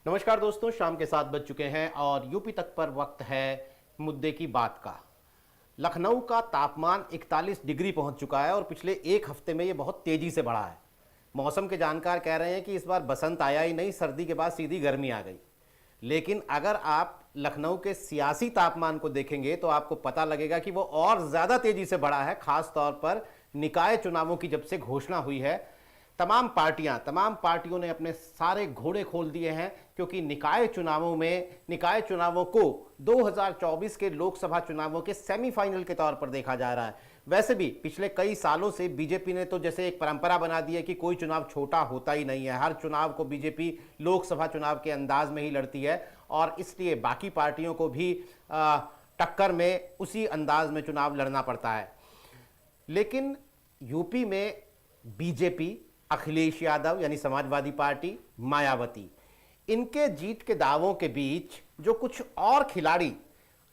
नमस्कार दोस्तों, शाम के 7 बज चुके हैं और यूपी तक पर वक्त है मुद्दे की बात का। लखनऊ का तापमान 41 डिग्री पहुंच चुका है और पिछले एक हफ्ते में ये बहुत तेजी से बढ़ा है। मौसम के जानकार कह रहे हैं कि इस बार बसंत आया ही नहीं, सर्दी के बाद सीधी गर्मी आ गई। लेकिन अगर आप लखनऊ के सियासी तापमान को देखेंगे तो आपको पता लगेगा कि वो और ज़्यादा तेजी से बढ़ा है। खास तौर पर निकाय चुनावों की जब से घोषणा हुई है, तमाम पार्टियों ने अपने सारे घोड़े खोल दिए हैं, क्योंकि निकाय चुनावों को 2024 के लोकसभा चुनावों के सेमीफाइनल के तौर पर देखा जा रहा है। वैसे भी पिछले कई सालों से बीजेपी ने तो जैसे एक परंपरा बना दी है कि कोई चुनाव छोटा होता ही नहीं है। हर चुनाव को बीजेपी लोकसभा चुनाव के अंदाज में ही लड़ती है और इसलिए बाकी पार्टियों को भी टक्कर में उसी अंदाज में चुनाव लड़ना पड़ता है। लेकिन यूपी में बीजेपी, अखिलेश यादव यानी समाजवादी पार्टी, मायावती, इनके जीत के दावों के बीच जो कुछ और खिलाड़ी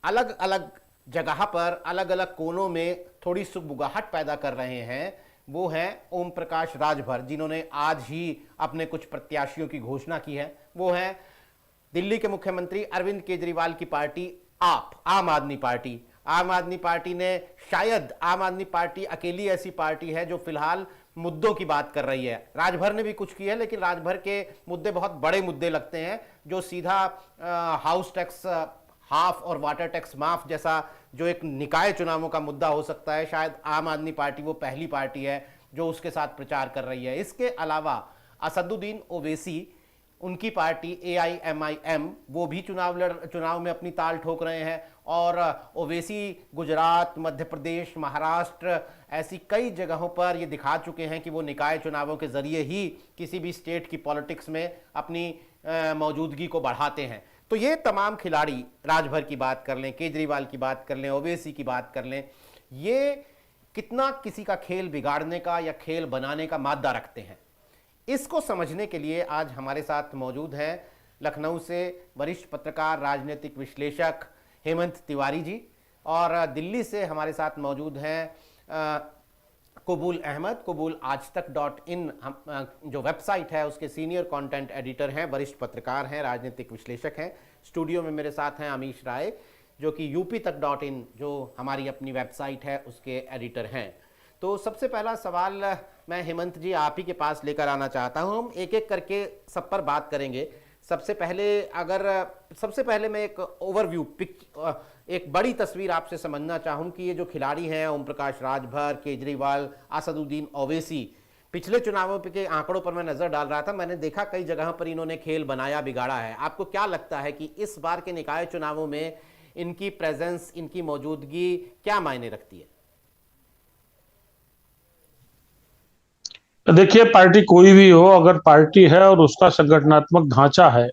अलग अलग जगह पर अलग अलग कोनों में थोड़ी सुगबुगाहट पैदा कर रहे हैं, वो हैं ओम प्रकाश राजभर, जिन्होंने आज ही अपने कुछ प्रत्याशियों की घोषणा की है। वो हैं दिल्ली के मुख्यमंत्री अरविंद केजरीवाल की पार्टी आम आदमी पार्टी। आम आदमी पार्टी ने शायद आम आदमी पार्टी अकेली ऐसी पार्टी है जो फिलहाल मुद्दों की बात कर रही है। राजभर ने भी कुछ किया है, लेकिन राजभर के मुद्दे बहुत बड़े मुद्दे लगते हैं, जो सीधा हाउस टैक्स हाफ और वाटर टैक्स माफ जैसा जो एक निकाय चुनावों का मुद्दा हो सकता है। शायद आम आदमी पार्टी वो पहली पार्टी है जो उसके साथ प्रचार कर रही है। इसके अलावा असदुद्दीन ओवैसी, उनकी पार्टी AIMIM, वो भी चुनाव में अपनी ताल ठोक रहे हैं। और ओवैसी गुजरात, मध्य प्रदेश, महाराष्ट्र ऐसी कई जगहों पर ये दिखा चुके हैं कि वो निकाय चुनावों के जरिए ही किसी भी स्टेट की पॉलिटिक्स में अपनी मौजूदगी को बढ़ाते हैं। तो ये तमाम खिलाड़ी, राजभर की बात कर लें, केजरीवाल की बात कर लें, ओवैसी की बात कर लें, ये कितना किसी का खेल बिगाड़ने का या खेल बनाने का मादा रखते हैं, इसको समझने के लिए आज हमारे साथ मौजूद हैं लखनऊ से वरिष्ठ पत्रकार, राजनीतिक विश्लेषक हेमंत तिवारी जी, और दिल्ली से हमारे साथ मौजूद हैं कबूल अहमद। कबूल आजतक.in जो वेबसाइट है उसके सीनियर कंटेंट एडिटर हैं, वरिष्ठ पत्रकार हैं, राजनीतिक विश्लेषक हैं। स्टूडियो में मेरे साथ हैं अमीश राय, जो कि यूपीतक.in जो हमारी अपनी वेबसाइट है उसके एडिटर हैं। तो सबसे पहला सवाल मैं हेमंत जी आप ही के पास लेकर आना चाहता हूं। हम एक एक करके सब पर बात करेंगे। सबसे पहले मैं एक ओवरव्यू, एक बड़ी तस्वीर आपसे समझना चाहूं कि ये जो खिलाड़ी हैं ओम प्रकाश राजभर, केजरीवाल, असदुद्दीन ओवैसी, पिछले चुनावों के आंकड़ों पर मैं नजर डाल रहा था, मैंने देखा कई जगह पर इन्होंने खेल बनाया, बिगाड़ा है। आपको क्या लगता है कि इस बार के निकाय चुनावों में इनकी प्रेजेंस, इनकी मौजूदगी क्या मायने रखती है? देखिए, पार्टी कोई भी हो, अगर पार्टी है और उसका संगठनात्मक ढांचा है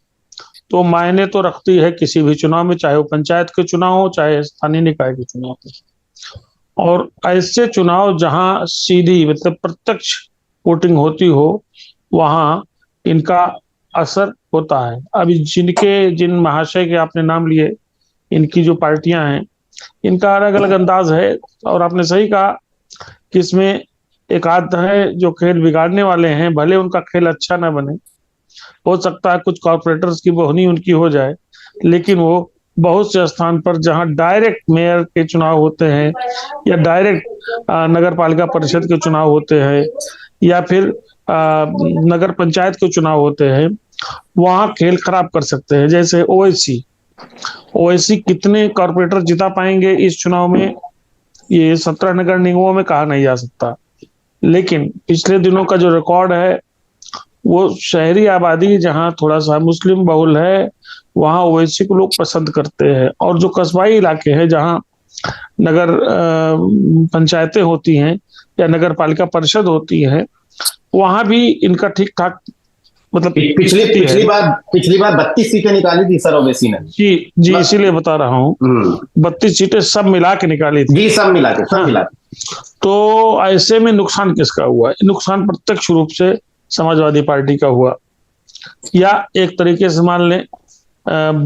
तो मायने तो रखती है किसी भी चुनाव में, चाहे वो पंचायत के चुनाव हो, चाहे स्थानीय निकाय के चुनाव हो। और ऐसे चुनाव जहां सीधी मतलब प्रत्यक्ष वोटिंग होती हो, वहां इनका असर होता है। अभी जिन महाशय के आपने नाम लिए, इनकी जो पार्टियां हैं, इनका अलग अलग अंदाज है। और आपने सही कहा कि इसमें एक आध है जो खेल बिगाड़ने वाले हैं, भले उनका खेल अच्छा ना बने, हो सकता है कुछ कॉर्पोरेटर्स की बोहनी उनकी हो जाए, लेकिन वो बहुत से स्थान पर जहां डायरेक्ट मेयर के चुनाव होते हैं या डायरेक्ट नगर पालिका परिषद के चुनाव होते हैं या फिर नगर पंचायत के चुनाव होते हैं, वहां खेल खराब कर सकते हैं। जैसे ओवैसी कितने कॉर्पोरेटर जिता पाएंगे इस चुनाव में, ये 17 नगर निगमों में कहा नहीं जा सकता। लेकिन पिछले दिनों का जो रिकॉर्ड है, वो शहरी आबादी जहां थोड़ा सा मुस्लिम बहुल है, वहां ओवैसी को लोग पसंद करते हैं। और जो कस्बाई इलाके हैं जहां नगर पंचायतें होती हैं या नगर पालिका परिषद होती है, वहां भी इनका ठीक ठाक मतलब पिछली बार 32 सीटें निकाली थी सर ओवैसी ने। जी इसीलिए बता रहा हूँ, 32 सीटें सब मिला के निकाली थी। जी, सब मिला के। तो ऐसे में नुकसान किसका हुआ? नुकसान प्रत्यक्ष रूप से समाजवादी पार्टी का हुआ, या एक तरीके से मान लें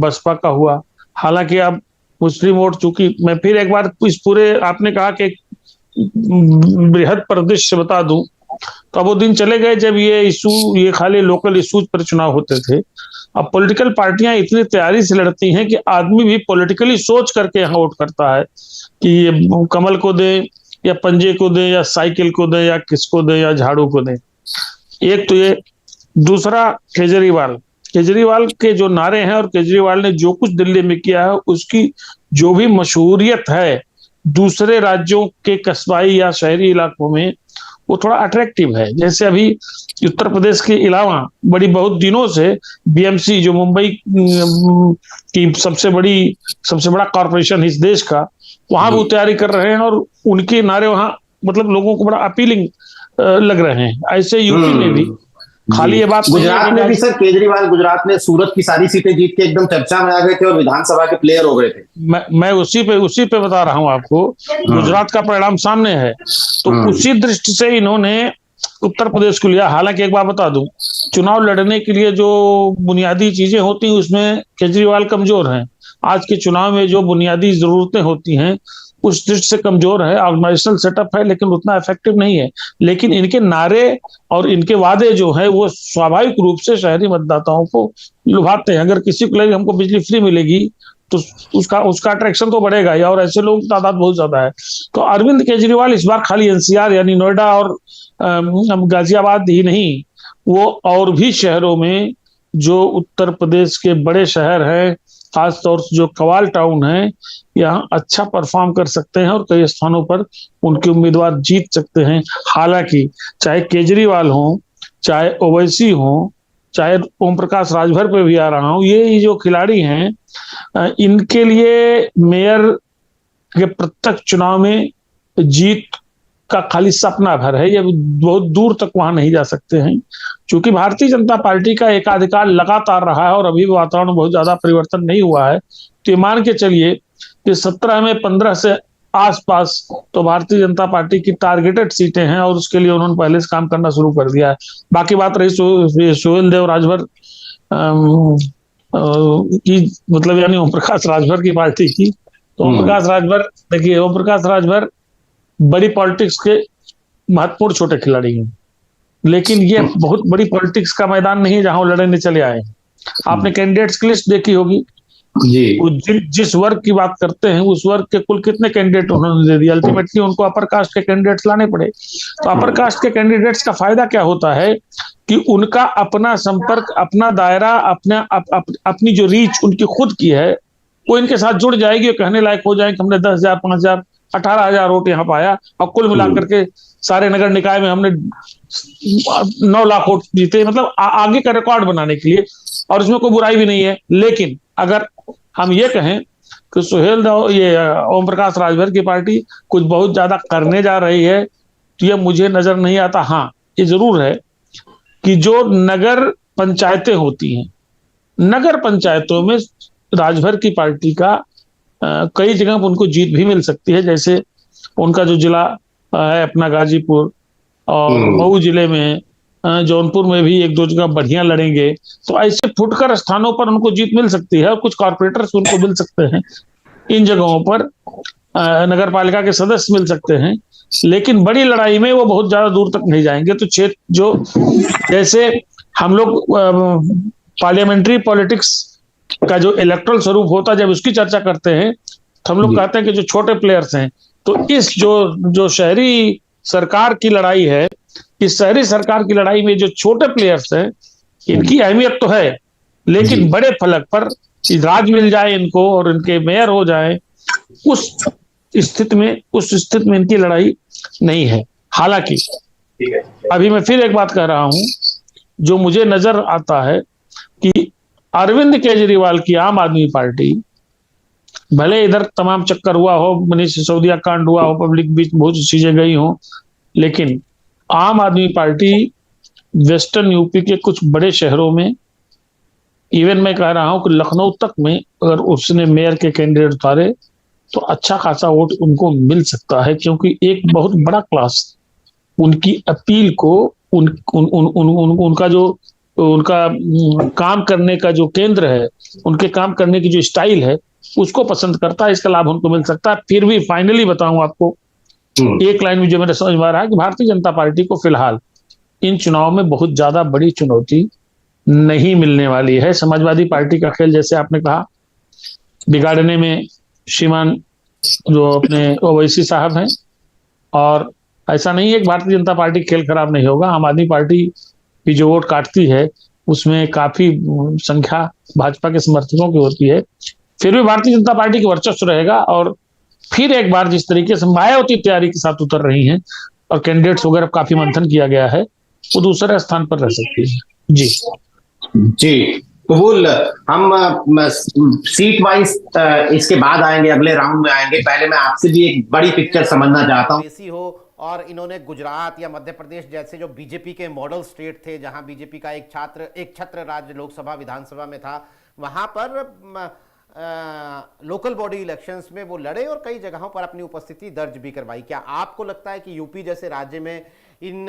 बसपा का हुआ। हालांकि अब मुस्लिम वोट, चूंकि मैं फिर एक बार इस पूरे, आपने कहा कि बृहद परिदृश्य बता दूं, तो अब वो दिन चले गए जब ये खाली लोकल इश्यूज पर चुनाव होते थे। अब पॉलिटिकल पार्टियां इतनी तैयारी से लड़ती हैं कि आदमी भी पॉलिटिकली सोच करके यहाँ वोट करता है कि ये कमल को दे या पंजे को दे या साइकिल को दे या किसको दे या झाड़ू को दे। एक तो ये, दूसरा केजरीवाल केजरीवाल के जो नारे हैं और केजरीवाल ने जो कुछ दिल्ली में किया है उसकी जो भी मशहूरियत है दूसरे राज्यों के कस्बाई या शहरी इलाकों में वो थोड़ा अट्रैक्टिव है। जैसे अभी उत्तर प्रदेश के अलावा बहुत दिनों से बीएमसी जो मुंबई की सबसे बड़ा कॉरपोरेशन इस देश का, वहां भी तैयारी कर रहे हैं और उनके नारे वहां मतलब लोगों को बड़ा अपीलिंग लग रहे हैं। ऐसे यूपी में भी खाली ये बात गुजरात में भी सर केजरीवाल गुजरात में सूरत की सारी सीटें जीत के एकदम चर्चा में आ गए थे और विधानसभा के प्लेयर हो गए थे। मैं उसी पे बता रहा हूं आपको। गुजरात का परिणाम सामने है, तो उसी दृष्टि से इन्होंने उत्तर प्रदेश को लिया। हालांकि एक बात बता दूं, चुनाव लड़ने के लिए जो बुनियादी चीजें होती हैं उसमें केजरीवाल कमजोर हैं। आज के चुनाव में जो बुनियादी जरूरतें होती हैं उस दृष्टि से कमजोर है, ऑर्गेनाइजेशनल सेटअप है लेकिन उतना इफेक्टिव नहीं है। लेकिन इनके नारे और इनके वादे जो है वो स्वाभाविक रूप से शहरी मतदाताओं को लुभाते हैं। अगर किसी को लगे हमको बिजली फ्री मिलेगी तो उसका अट्रैक्शन तो बढ़ेगा ही, और ऐसे लोगों की तादाद बहुत ज्यादा है। तो अरविंद केजरीवाल इस बार खाली एनसीआर यानी नोएडा और गाजियाबाद ही नहीं, वो और भी शहरों में जो उत्तर प्रदेश के बड़े शहर हैं, खासतौर से जो कवाल टाउन है, यहाँ अच्छा परफॉर्म कर सकते हैं और कई स्थानों पर उनके उम्मीदवार जीत सकते हैं। हालांकि चाहे केजरीवाल हो, चाहे ओवैसी हो, चाहे ओम प्रकाश राजभर पे भी आ रहा हूं, ये जो खिलाड़ी हैं इनके लिए मेयर के प्रत्यक्ष चुनाव में जीत का खाली सपना भर है। ये बहुत दूर तक वहां नहीं जा सकते हैं, क्योंकि भारतीय जनता पार्टी का एकाधिकार लगातार रहा है और अभी वातावरण में बहुत ज्यादा परिवर्तन नहीं हुआ है। तो ये मान के चलिए कि 17 में 15 से आसपास तो भारतीय जनता पार्टी की टारगेटेड सीटें हैं और उसके लिए उन्होंने पहले से काम करना शुरू कर दिया है। बाकी बात रही सुहेल देव राजभर की, मतलब यानी ओम प्रकाश राजभर की पार्टी की, तो ओम प्रकाश राजभर, देखिए ओम प्रकाश राजभर बड़ी पॉलिटिक्स के महत्वपूर्ण छोटे खिलाड़ी हैं, लेकिन ये बहुत बड़ी पॉलिटिक्स का मैदान नहीं है जहां वो लड़ने चले आए। आपने कैंडिडेट्स की लिस्ट देखी होगी जी। जिस वर्ग की बात करते हैं उस वर्ग के कुल कितने कैंडिडेट उन्होंने दे दिए। अल्टीमेटली उनको अपर कास्ट के कैंडिडेट्स लाने पड़े। तो अपर कास्ट के कैंडिडेट्स का फायदा क्या होता है कि उनका अपना संपर्क, अपना दायरा, अपनी जो रीच उनकी खुद की है वो इनके साथ जुड़ जाएगी और कहने लायक हो जाएगी हमने 10,000, 5,000, 18,000 वोट यहाँ पाया और कुल मिलाकर के सारे नगर निकाय में हमने 9 लाख वोट जीते। मतलब आगे का रिकॉर्ड बनाने के लिए, और इसमें कोई बुराई भी नहीं है। लेकिन अगर हम ये कहें कि ओम प्रकाश राजभर की पार्टी कुछ बहुत ज्यादा करने जा रही है तो ये मुझे नजर नहीं आता। हाँ, ये जरूर है कि जो नगर पंचायतें होती हैं, नगर पंचायतों में राजभर की पार्टी का कई जगह पर उनको जीत भी मिल सकती है। जैसे उनका जो जिला है अपना गाजीपुर, और मऊ जिले में, जौनपुर में भी 1-2 जगह बढ़िया लड़ेंगे, तो ऐसे फुटकर स्थानों पर उनको जीत मिल सकती है और कुछ कॉर्पोरेटर्स उनको मिल सकते हैं। इन जगहों पर नगर पालिका के सदस्य मिल सकते हैं, लेकिन बड़ी लड़ाई में वो बहुत ज्यादा दूर तक नहीं जाएंगे। तो क्षेत्र जो, जैसे हम लोग पार्लियामेंट्री पॉलिटिक्स का जो इलेक्ट्रल स्वरूप होता है जब उसकी चर्चा करते हैं तो हम लोग कहते हैं कि जो छोटे प्लेयर्स हैं, तो इस जो शहरी सरकार की लड़ाई है, इस शहरी सरकार की लड़ाई में जो छोटे प्लेयर्स हैं इनकी अहमियत तो है, लेकिन बड़े फलक पर राज मिल जाए इनको और इनके मेयर हो जाए, उस स्थिति में इनकी लड़ाई नहीं है। हालांकि अभी मैं फिर एक बात कह रहा हूं, जो मुझे नजर आता है कि अरविंद केजरीवाल की आम आदमी पार्टी, भले इधर तमाम चक्कर हुआ हो, मनीष सिसोदिया कांड हुआ हो, पब्लिक बीच बहुत सी चीजें गई हो, लेकिन आम आदमी पार्टी वेस्टर्न यूपी के कुछ बड़े शहरों में, इवन मैं कह रहा हूं कि लखनऊ तक में अगर उसने मेयर के कैंडिडेट उतारे तो अच्छा खासा वोट उनको मिल सकता है, क्योंकि एक बहुत बड़ा क्लास उनकी अपील को उनका काम करने का जो केंद्र है, उनके काम करने की जो स्टाइल है उसको पसंद करता है। इसका लाभ उनको मिल सकता है। फिर भी फाइनली बताऊं आपको, एक लाइन में जो मेरे समझ में आ रहा है कि भारतीय जनता पार्टी को फिलहाल इन चुनाव में बहुत ज्यादा बड़ी चुनौती नहीं मिलने वाली है। समाजवादी पार्टी का खेल, जैसे आपने कहा, बिगाड़ने में श्रीमान जो अपने ओवैसी साहब हैं, और ऐसा नहीं है कि भारतीय जनता पार्टी खेल खराब नहीं होगा। आम आदमी पार्टी की जो वोट काटती है उसमें काफी संख्या भाजपा के समर्थकों की होती है। फिर भी भारतीय जनता पार्टी की वर्चस्व रहेगा, और फिर एक बार जिस तरीके से मायावती तैयारी के साथ उतर रही हैं और कैंडिडेट्स वगैरह काफी मंथन किया गया है, वो दूसरे स्थान पर रह सकती है। जी जी कबूल। हम सीट वाइज इसके बाद आएंगे, अगले राउंड में आएंगे। पहले मैं आपसे भी एक बड़ी पिक्चर समझना चाहता हूँ। बेसी हो, और इन्होंने गुजरात या मध्य प्रदेश जैसे जो बीजेपी के मॉडल स्टेट थे, जहां बीजेपी का एक छत्र राज्य लोकसभा विधानसभा में था, वहां पर लोकल बॉडी इलेक्शंस में वो लड़े और कई जगहों पर अपनी उपस्थिति दर्ज भी करवाई। क्या आपको लगता है कि यूपी जैसे राज्य में इन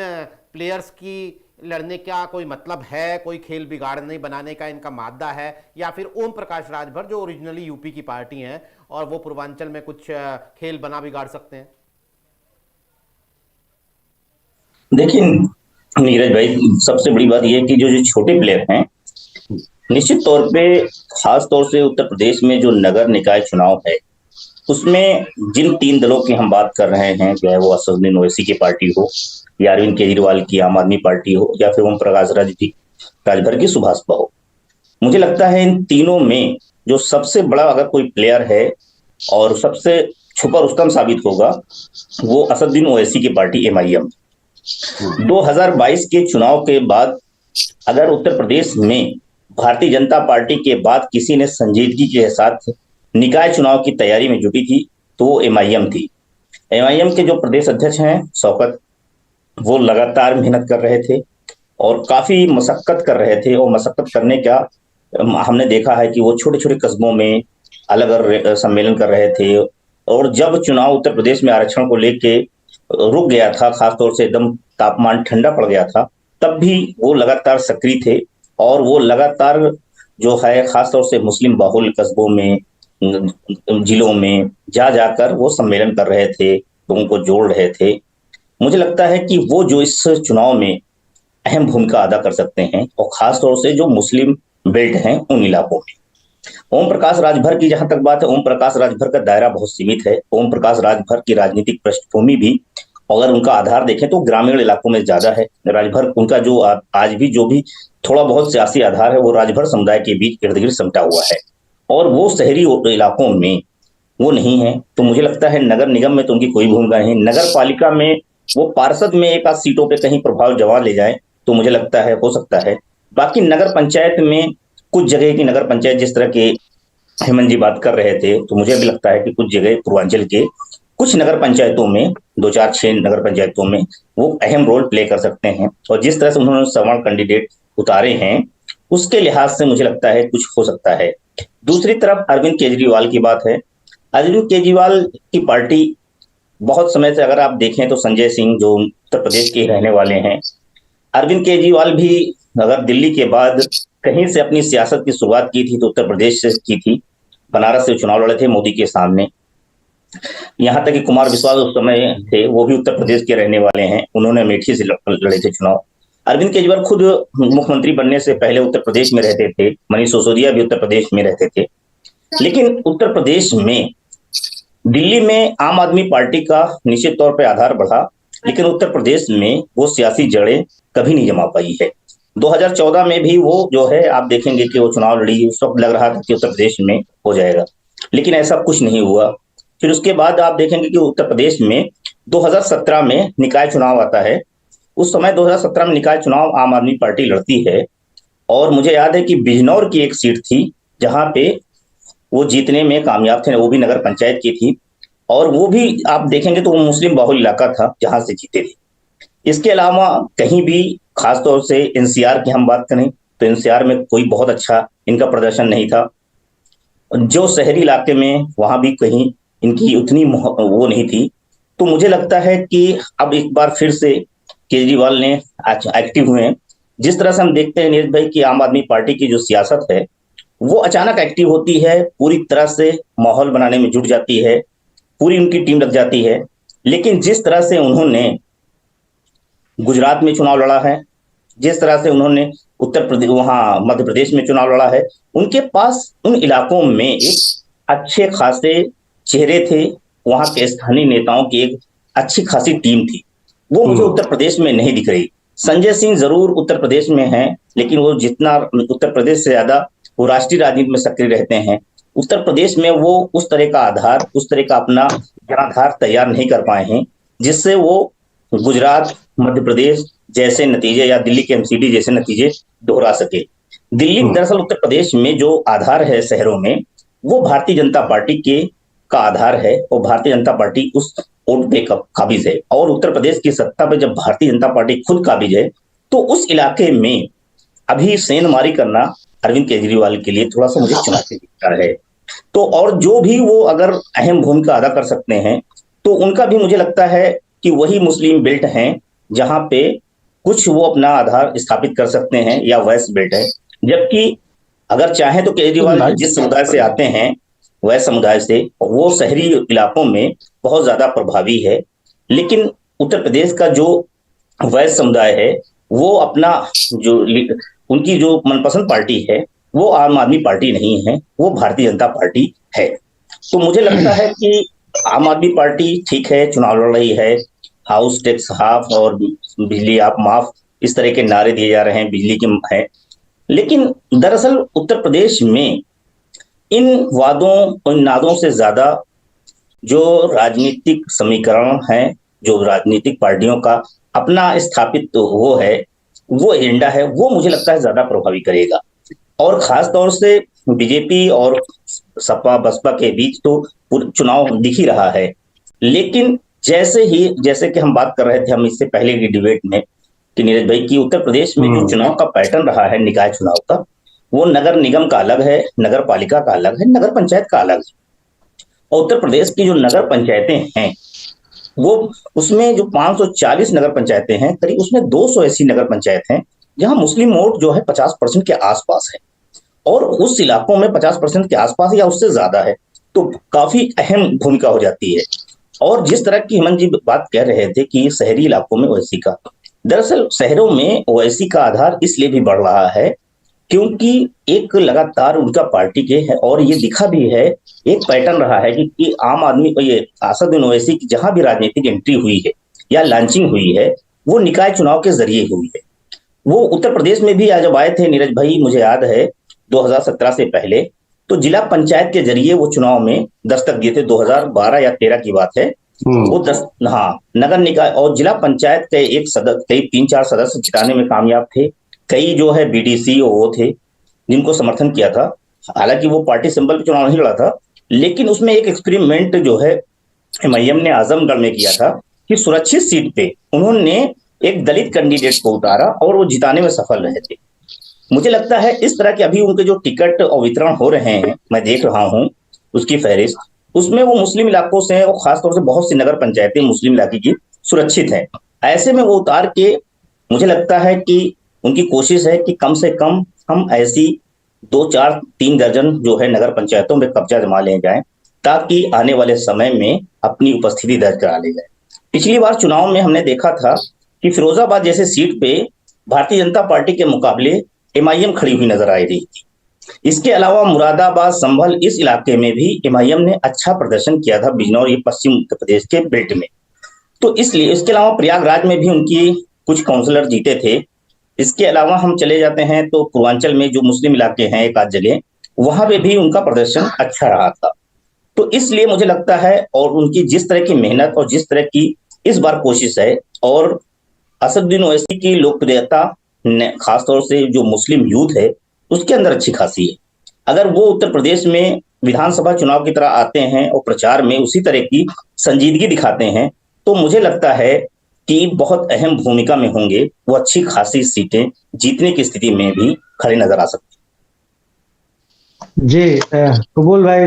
प्लेयर्स की लड़ने का कोई मतलब है, कोई खेल बिगाड़ने बनाने का इनका मादा है, या फिर ओम प्रकाश राजभर जो ओरिजिनली यूपी की पार्टी हैं और वो पूर्वांचल में कुछ खेल बना बिगाड़ सकते हैं? देखिए नीरज भाई, सबसे बड़ी बात यह है कि जो जो छोटे प्लेयर हैं, निश्चित तौर पे खास तौर से उत्तर प्रदेश में जो नगर निकाय चुनाव है, उसमें जिन तीन दलों की हम बात कर रहे हैं, चाहे वो असदुद्दीन ओवैसी की पार्टी हो, या अरविंद केजरीवाल की आम आदमी पार्टी हो, या फिर ओम प्रकाश राजभर की सुभाषपा हो, मुझे लगता है इन तीनों में जो सबसे बड़ा अगर कोई प्लेयर है और सबसे छुपा रुस्तम साबित होगा, वो असदुद्दीन ओवैसी की पार्टी MIM। 2022 के चुनाव के बाद अगर उत्तर प्रदेश में भारतीय जनता पार्टी के बाद किसी ने संजीदगी के साथ निकाय चुनाव की तैयारी में जुटी थी तो वो MIM थी। MIM के जो प्रदेश अध्यक्ष हैं शौकत, वो लगातार मेहनत कर रहे थे और काफी मशक्कत कर रहे थे, और मशक्कत करने का हमने देखा है कि वो छोटे छोटे कस्बों में अलग अलग सम्मेलन कर रहे थे। और जब चुनाव उत्तर प्रदेश में आरक्षण को लेके रुक गया था, खासतौर से एकदम तापमान ठंडा पड़ गया था, तब भी वो लगातार सक्रिय थे, और वो लगातार जो है खासतौर से मुस्लिम बाहुल कस्बों में, जिलों में जा जाकर वो सम्मेलन कर रहे थे, लोगों को जोड़ रहे थे। मुझे लगता है कि वो जो इस चुनाव में अहम भूमिका अदा कर सकते हैं, और खासतौर से जो मुस्लिम बेल्ट हैं उन इलाकों में। ओम प्रकाश राजभर की जहां तक बात है, ओम प्रकाश राजभर का दायरा बहुत सीमित है। ओम प्रकाश राजभर की राजनीतिक पृष्ठभूमि भी, अगर उनका आधार देखें तो ग्रामीण इलाकों में ज्यादा है। राजभर उनका जो आज भी जो भी थोड़ा बहुत सियासी आधार है, वो राजभर समुदाय के बीच इर्द गिर्द समटा हुआ है, और वो शहरी इलाकों में वो नहीं है। तो मुझे लगता है नगर निगम में तो उनकी कोई भूमिका नहीं। नगर पालिका में वो पार्षद में एक आध सीटों पे कहीं प्रभाव जमा ले जाए तो मुझे लगता है हो सकता है। बाकी नगर पंचायत में कुछ जगह की नगर पंचायत, जिस तरह के हेमंत जी बात कर रहे थे, तो मुझे भी लगता है कि कुछ जगह पूर्वांचल के कुछ नगर पंचायतों में, 2-4-6 नगर पंचायतों में वो अहम रोल प्ले कर सकते हैं। और जिस तरह से उन्होंने सवर्ण कैंडिडेट उतारे हैं, उसके लिहाज से मुझे लगता है कुछ हो सकता है। दूसरी तरफ अरविंद केजरीवाल की बात है। अरविंद केजरीवाल की पार्टी बहुत समय से अगर आप देखें तो संजय सिंह जो उत्तर प्रदेश के रहने वाले हैं, अरविंद केजरीवाल भी अगर दिल्ली के बाद कहीं से अपनी सियासत की शुरुआत की थी तो उत्तर प्रदेश से की थी। बनारस से चुनाव लड़े थे मोदी के सामने। यहाँ तक कि कुमार विश्वास उस समय थे, वो भी उत्तर प्रदेश के रहने वाले हैं, उन्होंने अमेठी से लड़े थे चुनाव। अरविंद केजरीवाल खुद मुख्यमंत्री बनने से पहले उत्तर प्रदेश में रहते थे, मनीष सिसोदिया भी उत्तर प्रदेश में रहते थे। लेकिन उत्तर प्रदेश में, दिल्ली में आम आदमी पार्टी का निश्चित तौर पर आधार बढ़ा, लेकिन उत्तर प्रदेश में वो सियासी जड़ें कभी नहीं जमा पाई है। 2014 में भी वो जो है, आप देखेंगे कि वो चुनाव लड़ी, उस वक्त लग रहा था कि उत्तर प्रदेश में हो जाएगा, लेकिन ऐसा कुछ नहीं हुआ। फिर उसके बाद आप देखेंगे कि उत्तर प्रदेश में 2017 में निकाय चुनाव आता है। उस समय 2017 में निकाय चुनाव आम आदमी पार्टी लड़ती है, और मुझे याद है कि बिजनौर की एक सीट थी जहां पे वो जीतने में कामयाब थे, वो भी नगर पंचायत की थी, और वो भी आप देखेंगे तो वो मुस्लिम बाहुल इलाका था जहां से जीते थे। इसके अलावा कहीं भी, खासतौर से NCR की हम बात करें तो NCR में कोई बहुत अच्छा इनका प्रदर्शन नहीं था। जो शहरी इलाके में, वहां भी कहीं इनकी उतनी वो नहीं थी। तो मुझे लगता है कि अब एक बार फिर से केजरीवाल ने एक्टिव हुए हैं। जिस तरह से हम देखते हैं नीरज भाई कि आम आदमी पार्टी की जो सियासत है वो अचानक एक्टिव होती है, पूरी तरह से माहौल बनाने में जुट जाती है, पूरी उनकी टीम लग जाती है। लेकिन जिस तरह से उन्होंने गुजरात में चुनाव लड़ा है, जिस तरह से उन्होंने उत्तर प्रदेश वहां मध्य प्रदेश में चुनाव लड़ा है, उनके पास उन इलाकों में एक अच्छे खासे चेहरे थे, वहां के स्थानीय नेताओं की एक अच्छी खासी टीम थी। वो मुझे उत्तर प्रदेश में नहीं दिख रही। संजय सिंह जरूर उत्तर प्रदेश में हैं, लेकिन वो जितना उत्तर प्रदेश से ज्यादा वो राष्ट्रीय राजनीति में सक्रिय रहते हैं। उत्तर प्रदेश में वो उस तरह का आधार, उस तरह का अपना जनाधार तैयार नहीं कर पाए हैं, जिससे वो गुजरात, मध्य प्रदेश जैसे नतीजे या दिल्ली के एमसीडी जैसे नतीजे दोहरा सके। दिल्ली दरअसल उत्तर प्रदेश में जो आधार है शहरों में, वो भारतीय जनता पार्टी के का आधार है, और भारतीय जनता पार्टी उस वोट पे काबिज है। और उत्तर प्रदेश की सत्ता पे जब भारतीय जनता पार्टी खुद काबिज है, तो उस इलाके में अभी सेंधमारी करना अरविंद केजरीवाल के लिए थोड़ा सा मुझे चुनौती दिखता है। तो और जो भी वो अगर अहम भूमिका अदा कर सकते हैं, तो उनका भी मुझे लगता है कि वही मुस्लिम बेल्ट हैं, जहां पे कुछ वो अपना आधार स्थापित कर सकते हैं, या वेस्ट बेल्ट है। जबकि अगर चाहे तो केजरीवाल जिस समुदाय से आते हैं, वह समुदाय से वो शहरी इलाकों में बहुत ज्यादा प्रभावी है। लेकिन उत्तर प्रदेश का जो वैश्य समुदाय है, वो अपना जो उनकी जो मनपसंद पार्टी है, वो आम आदमी पार्टी नहीं है, वो भारतीय जनता पार्टी है। तो मुझे लगता है कि आम आदमी पार्टी ठीक है, चुनाव लड़ रही है, हाउस टैक्स हाफ और बिजली आप माफ, इस तरह के नारे दिए जा रहे हैं, बिजली के है। लेकिन दरअसल उत्तर प्रदेश में इन वादों, इन नादों से ज्यादा जो राजनीतिक समीकरण है, जो राजनीतिक पार्टियों का अपना स्थापित वो है, वो एजेंडा है, वो मुझे लगता है ज्यादा प्रभावी करेगा। और खास तौर से बीजेपी और सपा बसपा के बीच तो चुनाव दिख ही रहा है। लेकिन जैसे कि हम बात कर रहे थे हम इससे पहले की डिबेट में कि नीरज भाई की उत्तर प्रदेश में जो चुनाव का पैटर्न रहा है निकाय चुनाव का, वो नगर निगम का अलग है, नगर पालिका का अलग है, नगर पंचायत का अलग है। और उत्तर प्रदेश की जो नगर पंचायतें हैं, वो उसमें जो 540 नगर पंचायतें हैं, करीब उसमें 200 ऐसी नगर पंचायत हैं जहां मुस्लिम वोट जो है 50% के आसपास है, और उस इलाकों में 50% के आसपास या उससे ज्यादा है, तो काफी अहम भूमिका हो जाती है। और जिस तरह की हेमंत जी बात कह रहे थे कि शहरी इलाकों में ओवैसी का, दरअसल शहरों में ओवैसी का आधार इसलिए भी बढ़ रहा है क्योंकि एक लगातार उनका पार्टी के है, और ये दिखा भी है, एक पैटर्न रहा है कि आम आदमी को ये असदुद्दीन ओवैसी की जहां भी राजनीतिक एंट्री हुई है या लॉन्चिंग हुई है, वो निकाय चुनाव के जरिए हुई है। वो उत्तर प्रदेश में भी जब आए थे नीरज भाई, मुझे याद है 2017 से पहले, तो जिला पंचायत के जरिए वो चुनाव में दस्तक दिए थे। 2012 या 13 की बात है। वो नगर निकाय और जिला पंचायत के एक सदस्य, कई 3-4 सदस्य जिताने में कामयाब थे। कई जो है बीडीसी वो थे जिनको समर्थन किया था। हालांकि वो पार्टी सिंबल पे चुनाव नहीं लड़ा था, लेकिन उसमें एक एक्सपेरिमेंट जो है एमआईएम ने आजमगढ़ में किया था कि सुरक्षित सीट पे उन्होंने एक दलित कैंडिडेट को उतारा और वो जिताने में सफल रहे थे। मुझे लगता है इस तरह के अभी उनके जो टिकट और वितरण हो रहे हैं, मैं देख रहा हूं उसकी फहरिस्त, उसमें वो मुस्लिम इलाकों से और खासतौर से बहुत सी नगर पंचायतें मुस्लिम इलाके की सुरक्षित है। ऐसे में वो उतार के मुझे लगता है कि उनकी कोशिश है कि कम से कम हम ऐसी 2-4-3 दर्जन जो है नगर पंचायतों में कब्जा जमा ले जाएं, ताकि आने वाले समय में अपनी उपस्थिति दर्ज करा ले जाए। पिछली बार चुनाव में हमने देखा था कि फिरोजाबाद जैसे सीट पे भारतीय जनता पार्टी के मुकाबले एमआईएम खड़ी हुई नजर आ रही थी। इसके अलावा मुरादाबाद, संभल, इस इलाके में भी एमआईएम ने अच्छा प्रदर्शन किया था, बिजनौर, ये पश्चिम उत्तर प्रदेश के बेल्ट में। तो इसलिए इसके अलावा प्रयागराज में भी उनकी कुछ काउंसलर जीते थे। इसके अलावा हम चले जाते हैं तो पूर्वांचल में जो मुस्लिम इलाके हैं एक आध जगह, वहां पे भी उनका प्रदर्शन अच्छा रहा था। तो इसलिए मुझे लगता है, और उनकी जिस तरह की मेहनत और जिस तरह की इस बार कोशिश है, और असदुद्दीन ओवैसी की लोकप्रियता खासतौर से जो मुस्लिम यूथ है उसके अंदर अच्छी खासी है। अगर वो उत्तर प्रदेश में विधानसभा चुनाव की तरह आते हैं और प्रचार में उसी तरह की संजीदगी दिखाते हैं, तो मुझे लगता है कि बहुत अहम भूमिका में होंगे, वो अच्छी खासी सीटें जीतने की स्थिति में भी खड़े नजर आ सकते हैं। जी कबूल भाई,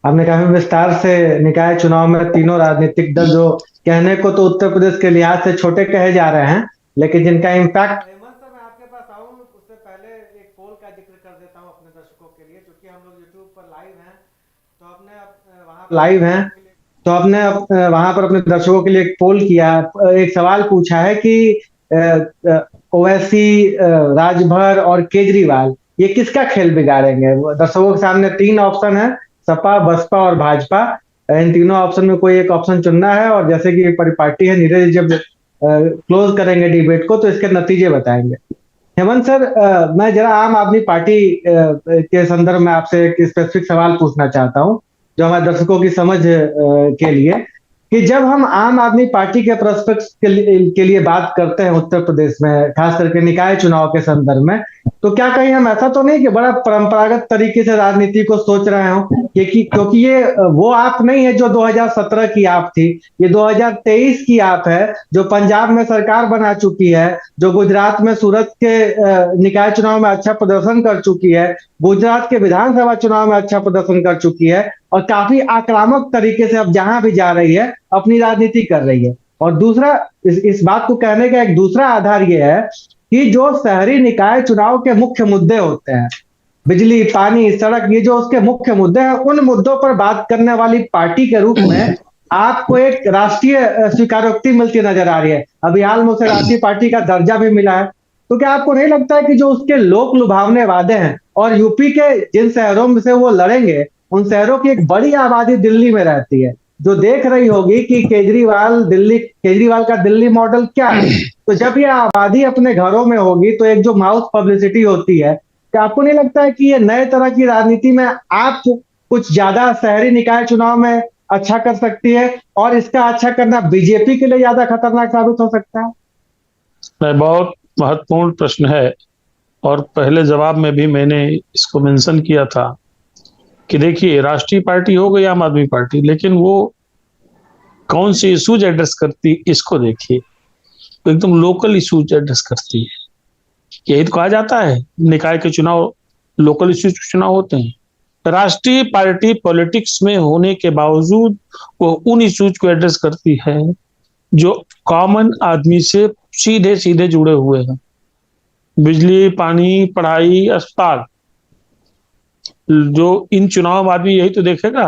आपने काफी विस्तार से निकाय चुनाव में तीनों राजनीतिक दल जो कहने को तो उत्तर प्रदेश के लिहाज से छोटे कहे जा रहे हैं, लेकिन जिनका इम्पैक्ट, मैं आपके पास आऊं उससे पहले एक पोल का जिक्र कर देता हूं अपने दर्शकों के लिए, क्योंकि हम लोग यूट्यूब पर लाइव हैं, तो आपने वहां पर अपने दर्शकों के लिए एक पोल किया, एक सवाल पूछा है कि ओवैसी, राजभर और केजरीवाल, ये किसका खेल बिगाड़ेंगे? दर्शकों के सामने 3 ऑप्शन है, सपा, बसपा और भाजपा। इन तीनों ऑप्शन में कोई एक ऑप्शन चुनना है, और जैसे कि परिपाटी है, नीरज जब क्लोज करेंगे डिबेट को तो इसके नतीजे बताएंगे। हेमंत सर, मैं जरा आम आदमी पार्टी के संदर्भ में आपसे एक स्पेसिफिक सवाल पूछना चाहता हूं, जो हमारे दर्शकों की समझ के लिए, कि जब हम आम आदमी पार्टी के प्रोस्पेक्ट्स के लिए बात करते हैं उत्तर प्रदेश में, खास करके निकाय चुनाव के संदर्भ में, तो क्या कहीं हम ऐसा तो नहीं कि बड़ा परंपरागत तरीके से राजनीति को सोच रहे हो? क्योंकि ये वो आप नहीं है जो 2017 की आप थी, ये 2023 की आप है, जो पंजाब में सरकार बना चुकी है, जो गुजरात में सूरत के निकाय चुनाव में अच्छा प्रदर्शन कर चुकी है, गुजरात के विधानसभा चुनाव में अच्छा प्रदर्शन कर चुकी है, और काफी आक्रामक तरीके से अब जहां भी जा रही है अपनी राजनीति कर रही है। और दूसरा, इस बात को कहने का एक दूसरा आधार यह है कि जो शहरी निकाय चुनाव के मुख्य मुद्दे होते हैं, बिजली, पानी, सड़क, ये जो उसके मुख्य मुद्दे हैं, उन मुद्दों पर बात करने वाली पार्टी के रूप में आपको एक राष्ट्रीय स्वीकारोक्ति मिलती नजर आ रही है। अभी हाल में उसे राष्ट्रीय पार्टी का दर्जा भी मिला है। तो क्या आपको नहीं लगता है कि जो उसके लोक लुभावने वादे हैं, और यूपी के जिन शहरों में से वो लड़ेंगे, उन शहरों की एक बड़ी आबादी दिल्ली में रहती है, जो देख रही होगी कि केजरीवाल का दिल्ली मॉडल क्या है? तो जब ये आबादी अपने घरों में होगी तो एक जो माउथ पब्लिसिटी होती है, क्या आपको नहीं लगता है कि ये नए तरह की राजनीति में आप कुछ ज्यादा शहरी निकाय चुनाव में अच्छा कर सकती है, और इसका अच्छा करना बीजेपी के लिए ज्यादा खतरनाक साबित हो सकता है? बहुत महत्वपूर्ण प्रश्न है, और पहले जवाब में भी मैंने इसको मेंशन किया था कि देखिए, राष्ट्रीय पार्टी हो गई आम आदमी पार्टी, लेकिन वो कौन से इश्यूज एड्रेस करती है इसको देखिए, तो एकदम लोकल इश्यूज एड्रेस करती है। यही तो कहा जाता है, निकाय के चुनाव लोकल इश्यूज के चुनाव होते हैं। राष्ट्रीय पार्टी पॉलिटिक्स में होने के बावजूद वो उन इश्यूज को एड्रेस करती है जो कॉमन आदमी से सीधे सीधे जुड़े हुए हैं। बिजली, पानी, पढ़ाई, अस्पताल, जो इन चुनाव में आदमी यही तो देखेगा,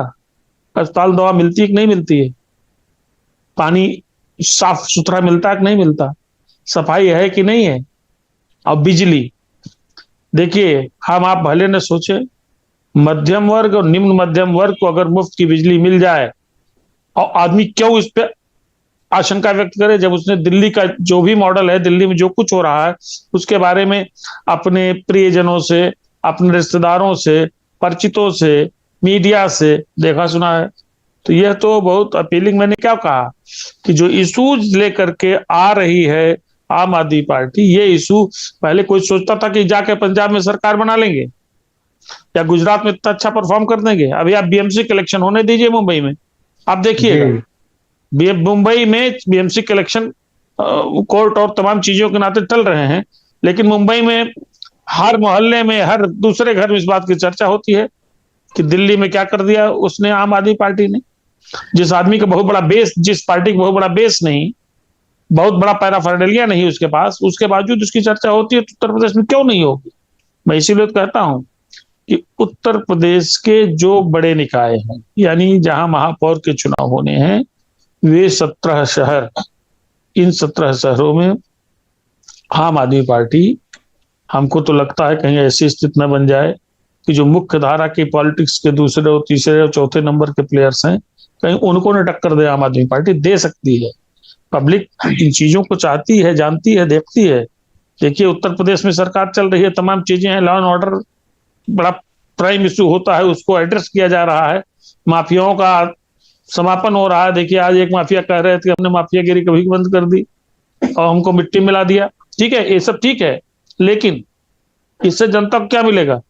अस्पताल दवा मिलती है कि नहीं मिलती है, पानी साफ सुथरा मिलता है कि नहीं मिलता, सफाई है कि नहीं है। अब बिजली देखिए, हम आप भले न सोचे, मध्यम वर्ग और निम्न मध्यम वर्ग को अगर मुफ्त की बिजली मिल जाए, और आदमी क्यों इस पे आशंका व्यक्त करे, जब उसने दिल्ली का जो भी मॉडल है, दिल्ली में जो कुछ हो रहा है उसके बारे में अपने प्रियजनों से, अपने रिश्तेदारों से, परिचितों से, मीडिया से देखा सुना है। तो यह तो बहुत अपीलिंग। मैंने क्या कहा कि जो इशूज लेकर के आ रही है आम आदमी पार्टी, ये इशू पहले कोई सोचता था कि जाके पंजाब में सरकार बना लेंगे या गुजरात में इतना अच्छा परफॉर्म कर देंगे। अभी आप बीएमसी कलेक्शन होने दीजिए मुंबई में, आप देखिएगा मुंबई में बीएमसी कलेक्शन कोर्ट और तमाम चीजों के नाते चल रहे हैं, लेकिन मुंबई में हर मोहल्ले में, हर दूसरे घर में इस बात की चर्चा होती है कि दिल्ली में क्या कर दिया उसने आम आदमी पार्टी ने। जिस आदमी का बहुत बड़ा बेस, जिस पार्टी का बहुत बड़ा बेस नहीं, बहुत बड़ा पैराफर्डलिया नहीं उसके पास, उसके बावजूद उसकी चर्चा होती है, तो उत्तर प्रदेश में क्यों नहीं होगी? मैं इसीलिए कहता हूं कि उत्तर प्रदेश के जो बड़े निकाय हैं, यानी जहां महापौर के चुनाव होने हैं, वे 17 शहर, इन 17 शहरों में आम आदमी पार्टी, हमको तो लगता है कहीं ऐसी स्थिति न बन जाए कि जो मुख्य धारा की पॉलिटिक्स के दूसरे और तीसरे और चौथे नंबर के प्लेयर्स हैं, कहीं उनको न टक्कर दे। आम आदमी पार्टी दे सकती है, पब्लिक इन चीजों को चाहती है, जानती है, देखती है। देखिए, उत्तर प्रदेश में सरकार चल रही है, तमाम चीजें हैं, लॉ एंड ऑर्डर बड़ा प्राइम इश्यू होता है, उसको एड्रेस किया जा रहा है, माफियाओं का समापन हो रहा है। देखिए, आज एक माफिया कह रहे थे कि हमने माफियागिरी कभी बंद कर दी और हमको मिट्टी मिला दिया। ठीक है, ये सब ठीक है, लेकिन इससे जनता को क्या मिलेगा?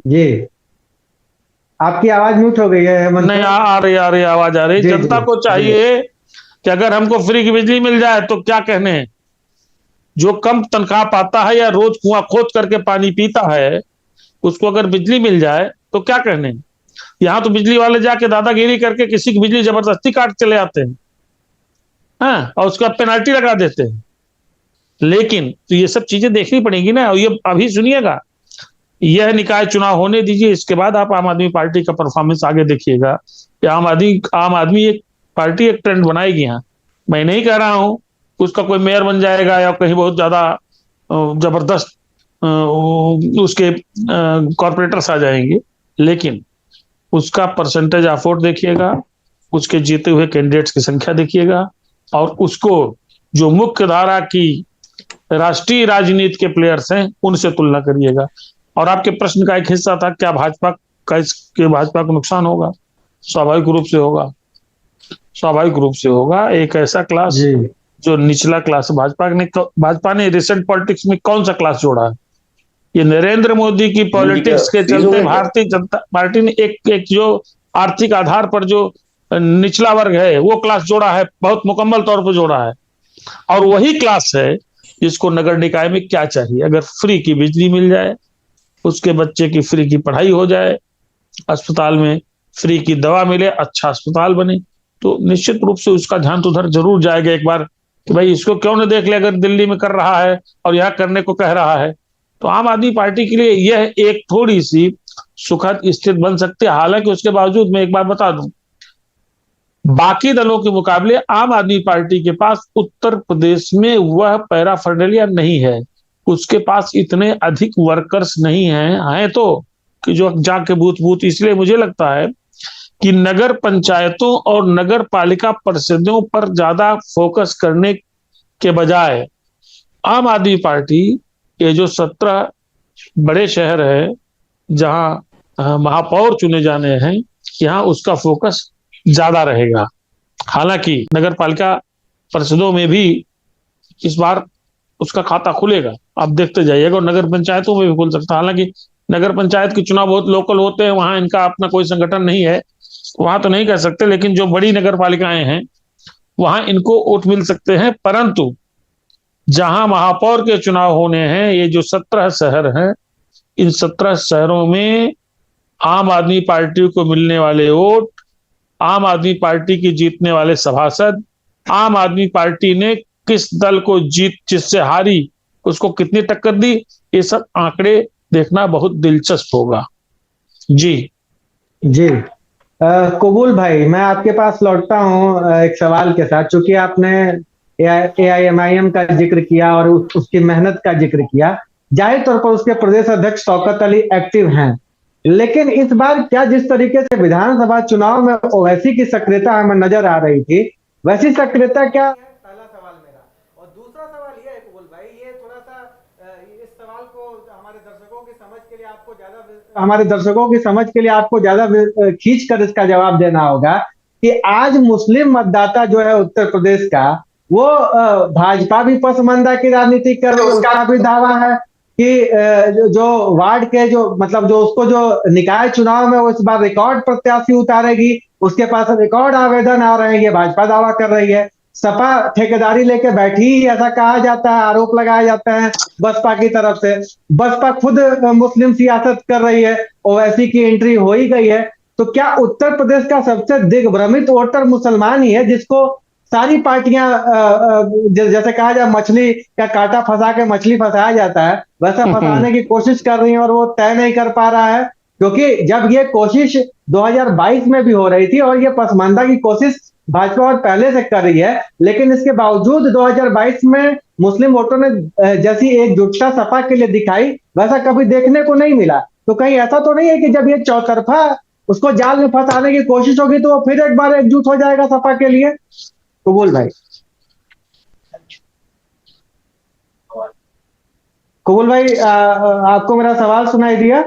जी, आपकी आवाज म्यूट हो गई है। नहीं, आ रही आवाज आ रही। जनता को चाहिए कि अगर हमको फ्री की बिजली मिल जाए तो क्या कहने हैं, जो कम तनख्वाह पाता है या रोज कुआं खोद करके पानी पीता है, उसको अगर बिजली मिल जाए तो क्या कहने। यहाँ तो बिजली वाले जाके दादागिरी करके किसी की बिजली जबरदस्ती काट चले आते हैं, हाँ, और उसका पेनाल्टी लगा देते हैं। लेकिन तो ये सब चीजें देखनी पड़ेगी ना। और ये अभी सुनिएगा, यह निकाय चुनाव होने दीजिए, इसके बाद आप आम आदमी पार्टी का परफॉर्मेंस आगे देखिएगा कि आम आदमी एक पार्टी एक ट्रेंड बनाएगी। यहाँ मैं नहीं कह रहा हूं उसका कोई मेयर बन जाएगा या कहीं बहुत ज्यादा जबरदस्त उसके कॉर्पोरेटर्स आ जाएंगे, लेकिन उसका परसेंटेज ऑफ वोट देखिएगा, उसके जीते हुए कैंडिडेट्स की संख्या देखिएगा, और उसको जो मुख्य धारा की राष्ट्रीय राजनीति के प्लेयर्स हैं उनसे तुलना करिएगा। और आपके प्रश्न का एक हिस्सा था, क्या भाजपा को नुकसान होगा? स्वाभाविक रूप से होगा, स्वाभाविक रूप से होगा। एक ऐसा क्लास जो निचला क्लास, भाजपा ने रिसेंट पॉलिटिक्स में कौन सा क्लास जोड़ा है? ये नरेंद्र मोदी की पॉलिटिक्स के चलते भारतीय जनता पार्टी ने एक जो आर्थिक आधार पर जो निचला वर्ग है वो क्लास जोड़ा है, बहुत मुकम्मल तौर पर जोड़ा है। और वही क्लास है जिसको नगर निकाय में क्या चाहिए? अगर फ्री की बिजली मिल जाए, उसके बच्चे की फ्री की पढ़ाई हो जाए, अस्पताल में फ्री की दवा मिले, अच्छा अस्पताल बने, तो निश्चित रूप से उसका ध्यान तो उधर जरूर जाएगा एक बार कि भाई इसको क्यों न देख ले, अगर दिल्ली में कर रहा है और यहाँ करने को कह रहा है। तो आम आदमी पार्टी के लिए यह एक थोड़ी सी सुखद स्थिति बन सकती है। हालांकि उसके बावजूद मैं एक बात बता दूं, बाकी दलों के मुकाबले आम आदमी पार्टी के पास उत्तर प्रदेश में वह पैराफर्नालिया नहीं है, उसके पास इतने अधिक वर्कर्स नहीं हैं तो कि जो जाके बूथ, इसलिए मुझे लगता है कि नगर पंचायतों और नगर पालिका परिषदों पर ज्यादा फोकस करने के बजाय आम आदमी पार्टी ये जो 17 बड़े शहर है जहां महापौर चुने जाने हैं, यहाँ उसका फोकस ज्यादा रहेगा। हालांकि नगर पालिका परिषदों में भी इस बार उसका खाता खुलेगा, आप देखते जाइएगा, और नगर पंचायतों में भी खुल सकता है। हालांकि नगर पंचायत के चुनाव बहुत लोकल होते हैं, वहां इनका अपना कोई संगठन नहीं है, वहां तो नहीं कह सकते, लेकिन जो बड़ी नगर पालिकाएं हैं वहां इनको वोट मिल सकते हैं। परंतु जहां महापौर के चुनाव होने हैं, ये जो 17 शहर हैं, इन 17 शहरों में आम आदमी पार्टी को मिलने वाले वोट, आम आदमी पार्टी की जीतने वाले सभासद, आम आदमी पार्टी ने किस दल को जिससे हारी उसको कितनी टक्कर दी, ये सब आंकड़े देखना बहुत दिलचस्प होगा। जी जी कबूल भाई, मैं आपके पास लौटता हूं एक सवाल के साथ। चूंकि आपने AIMIM का जिक्र किया और उसकी मेहनत का जिक्र किया, जाहिर तौर पर उसके प्रदेश अध्यक्ष शौकत अली एक्टिव हैं, लेकिन इस बार क्या जिस तरीके से विधानसभा चुनाव में ओवैसी की सक्रियता हमें नजर आ रही थी, वैसी सक्रियता क्या? पहला सवाल मेरा। और दूसरा सवाल ये है कबूल भाई, ये थोड़ा सा इस सवाल को हमारे दर्शकों की समझ के लिए आपको ज्यादा खींच कर इसका जवाब देना होगा कि आज मुस्लिम मतदाता जो है उत्तर प्रदेश का, वो भाजपा भी पसमानदा की राजनीति कर रही है। उसका भी दावा है कि जो वार्ड के जो उसको जो निकाय चुनाव में वो इस बार रिकॉर्ड प्रत्याशी उतारेगी, उसके पास रिकॉर्ड आवेदन आ रहे हैं, ये भाजपा दावा कर रही है। सपा ठेकेदारी लेके बैठी, ऐसा कहा जाता है, आरोप लगाया जाता है बसपा की तरफ से। बसपा खुद मुस्लिम सियासत कर रही है, ओवैसी की एंट्री हो ही गई है। तो क्या उत्तर प्रदेश का सबसे दिग्भ्रमित वोटर मुसलमान ही है, जिसको सारी पार्टियां जैसे कहा जाए मछली का कांटा फंसा के मछली फंसाया जाता है, वैसा फंसाने की कोशिश कर रही है और वो तय नहीं कर पा रहा है? क्योंकि जब ये कोशिश 2022 में भी हो रही थी और ये पसमानदा की कोशिश भाजपा और पहले से कर रही है, लेकिन इसके बावजूद 2022 में मुस्लिम वोटरों ने जैसी एकजुटता सपा के लिए दिखाई, वैसा कभी देखने को नहीं मिला। तो कहीं ऐसा तो नहीं है कि जब ये चौतरफा उसको जाल में फंसाने की कोशिश होगी तो वो फिर एक बार एकजुट हो जाएगा सपा के लिए? कबूल भाई, आपको मेरा सवाल सुनाई दिया?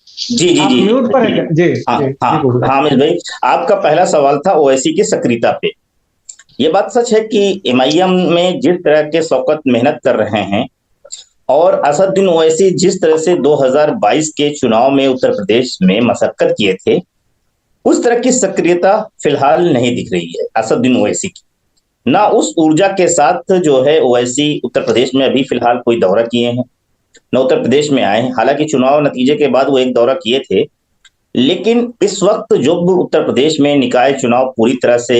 जी म्यूट पर है? जी हाँ अमित भाई, आपका पहला सवाल था ओवैसी की सक्रियता पे। ये बात सच है कि MIM में जिस तरह के शौकत मेहनत कर रहे हैं और असदुद्दीन ओवैसी जिस तरह से 2022 के चुनाव में उत्तर प्रदेश में मशक्कत किए थे, उस तरह की सक्रियता फिलहाल नहीं दिख रही है असदुद्दीन ओवैसी की। ना उस ऊर्जा के साथ जो है ओवैसी उत्तर प्रदेश में अभी फिलहाल कोई दौरा किए हैं, न उत्तर प्रदेश में आए हैं। हालांकि चुनाव नतीजे के बाद वो एक दौरा किए थे, लेकिन इस वक्त जो उत्तर प्रदेश में निकाय चुनाव पूरी तरह से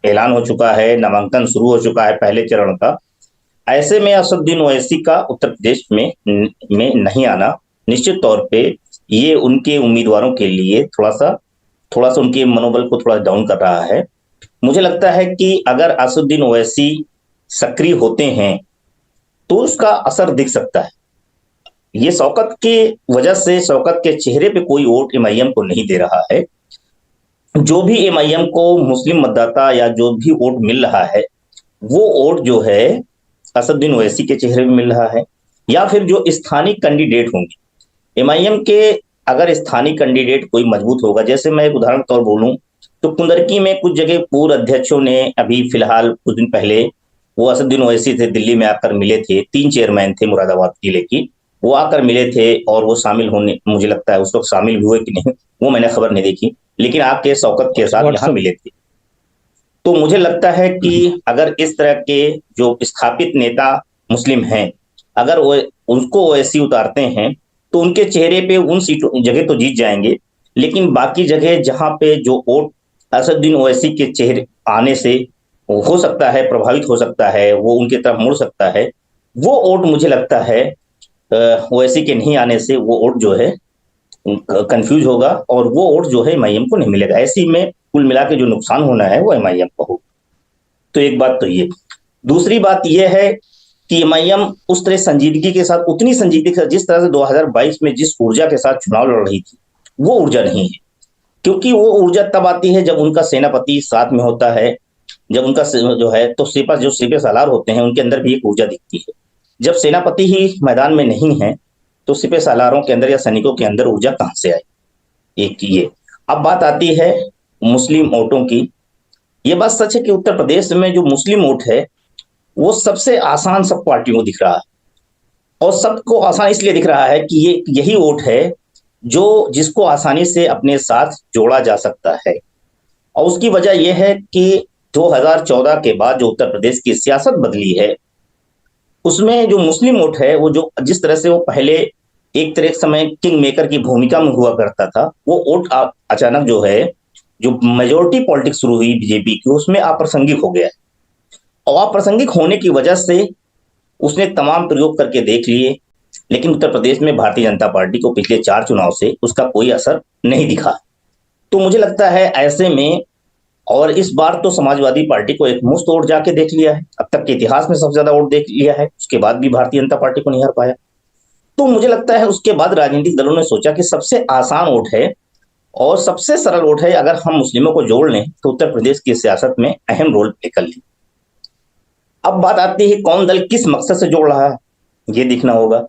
ऐलान हो चुका है, नामांकन शुरू हो चुका है पहले चरण का, ऐसे में असदुद्दीन ओवैसी का उत्तर प्रदेश में नहीं आना निश्चित तौर पे ये उनके उम्मीदवारों के लिए थोड़ा सा उनके मनोबल को थोड़ा डाउन कर रहा है। मुझे लगता है कि अगर असदुद्दीन ओवैसी सक्रिय होते हैं तो उसका असर दिख सकता है। ये शौकत की वजह से, शौकत के चेहरे पे कोई वोट एमआईएम को नहीं दे रहा है। जो भी एमआईएम को मुस्लिम मतदाता या जो भी वोट मिल रहा है, वो वोट जो है असदुद्दीन ओवैसी के चेहरे में मिल रहा है, या फिर जो स्थानीय कैंडिडेट होंगे एमआईएम के। अगर स्थानीय कैंडिडेट कोई मजबूत होगा, जैसे मैं एक उदाहरण तौर बोलूं तो कुंदरकी में कुछ जगह पूर्व अध्यक्षों ने अभी फिलहाल कुछ दिन पहले, वो असदुद्दीन ओवैसी थे, दिल्ली में आकर मिले थे, 3 चेयरमैन थे मुरादाबाद जिले की, वो आकर मिले थे और वो शामिल होने, मुझे लगता है उस वक्त शामिल भी हुए कि नहीं वो मैंने खबर नहीं देखी, लेकिन आके शौकत के साथ यहाँ मिले थे। तो मुझे लगता है कि अगर इस तरह के जो स्थापित नेता मुस्लिम हैं, अगर वो उनको ओवैसी उतारते हैं तो उनके चेहरे पे उन सीटों जगह तो जीत जाएंगे, लेकिन बाकी जगह जहां पे जो वोट असदुद्दीन ओवैसी के चेहरे आने से हो सकता है, प्रभावित हो सकता है, वो उनकी तरफ मुड़ सकता है, वो वोट मुझे लगता है ओवैसी के नहीं आने से वो वोट जो है कंफ्यूज होगा और वो वोट जो है एमआईएम को नहीं मिलेगा। ऐसी में कुल मिला के जो नुकसान होना है वो एमआईएम को होगा। तो एक बात तो ये। दूसरी बात ये है कि एमआईएम उस तरह संजीदगी के साथ, उतनी संजीदगी के साथ जिस तरह से 2022 में जिस ऊर्जा के साथ चुनाव लड़ रही थी, वो ऊर्जा नहीं है। क्योंकि वो ऊर्जा तब आती है जब उनका सेनापति साथ में होता है, जब उनका जो है तो सिपह सालार होते हैं, उनके अंदर भी एक ऊर्जा दिखती है। जब सेनापति ही मैदान में नहीं है तो सिपह सालारों के अंदर या सैनिकों के अंदर ऊर्जा कहां से आए? एक ये। अब बात आती है मुस्लिम वोटों की। ये बात सच है कि उत्तर प्रदेश में जो मुस्लिम वोट है वो सबसे आसान सब पार्टियों को दिख रहा है, और सबको आसान इसलिए दिख रहा है कि ये यही वोट है जो जिसको आसानी से अपने साथ जोड़ा जा सकता है। और उसकी वजह यह है कि 2014 के बाद जो उत्तर प्रदेश की सियासत बदली है, उसमें जो मुस्लिम वोट है वो जो जिस तरह से वो पहले एक तरह समय किंग मेकर की भूमिका में हुआ करता था, वो वोट अचानक जो है, जो मेजोरिटी पॉलिटिक्स शुरू हुई बीजेपी की, उसमें अप्रासंगिक हो गया है। और अप्रासंगिक होने की वजह से उसने तमाम प्रयोग करके देख लिए, लेकिन उत्तर प्रदेश में भारतीय जनता पार्टी को पिछले 4 चुनाव से उसका कोई असर नहीं दिखा। तो मुझे लगता है ऐसे में, और इस बार तो समाजवादी पार्टी को एक मुश्त वोट जाके देख लिया है, अब तक के इतिहास में सबसे ज्यादा वोट देख लिया है, उसके बाद भी भारतीय जनता पार्टी को नहीं हार पाया। तो मुझे लगता है उसके बाद राजनीतिक दलों ने सोचा कि सबसे आसान वोट है और सबसे सरल वोट है, अगर हम मुस्लिमों को जोड़ लें तो उत्तर प्रदेश की सियासत में अहम रोल प्ले कर लें। अब बात आती है कौन दल किस मकसद से जोड़ रहा है, ये देखना होगा।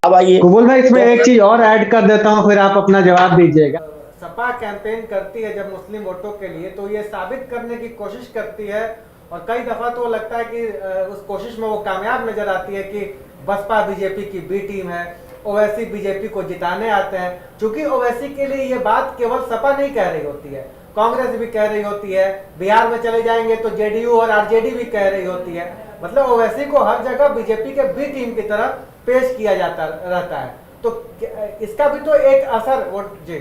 अब आइए कबूल भाई, इसमें एक चीज और ऐड कर देता हूँ, फिर आप अपना जवाब दीजिएगा। सपा कैंपेन करती है जब मुस्लिम वोटों के लिए, तो ये साबित करने की कोशिश करती है, और कई दफा तो लगता है कि उस कोशिश में वो कामयाब नजर आती है कि बसपा बीजेपी की बी टीम है, ओवैसी बीजेपी को जिताने आते हैं। क्योंकि ओवैसी के लिए ये बात केवल सपा नहीं कह रही होती है, कांग्रेस भी कह रही होती है, बिहार में चले जाएंगे तो जेडीयू और आरजेडी भी कह रही होती है। मतलब ओवैसी को हर जगह बीजेपी के बी टीम की तरह पेश किया जाता रहता है। तो इसका भी तो एक असर वोट जी।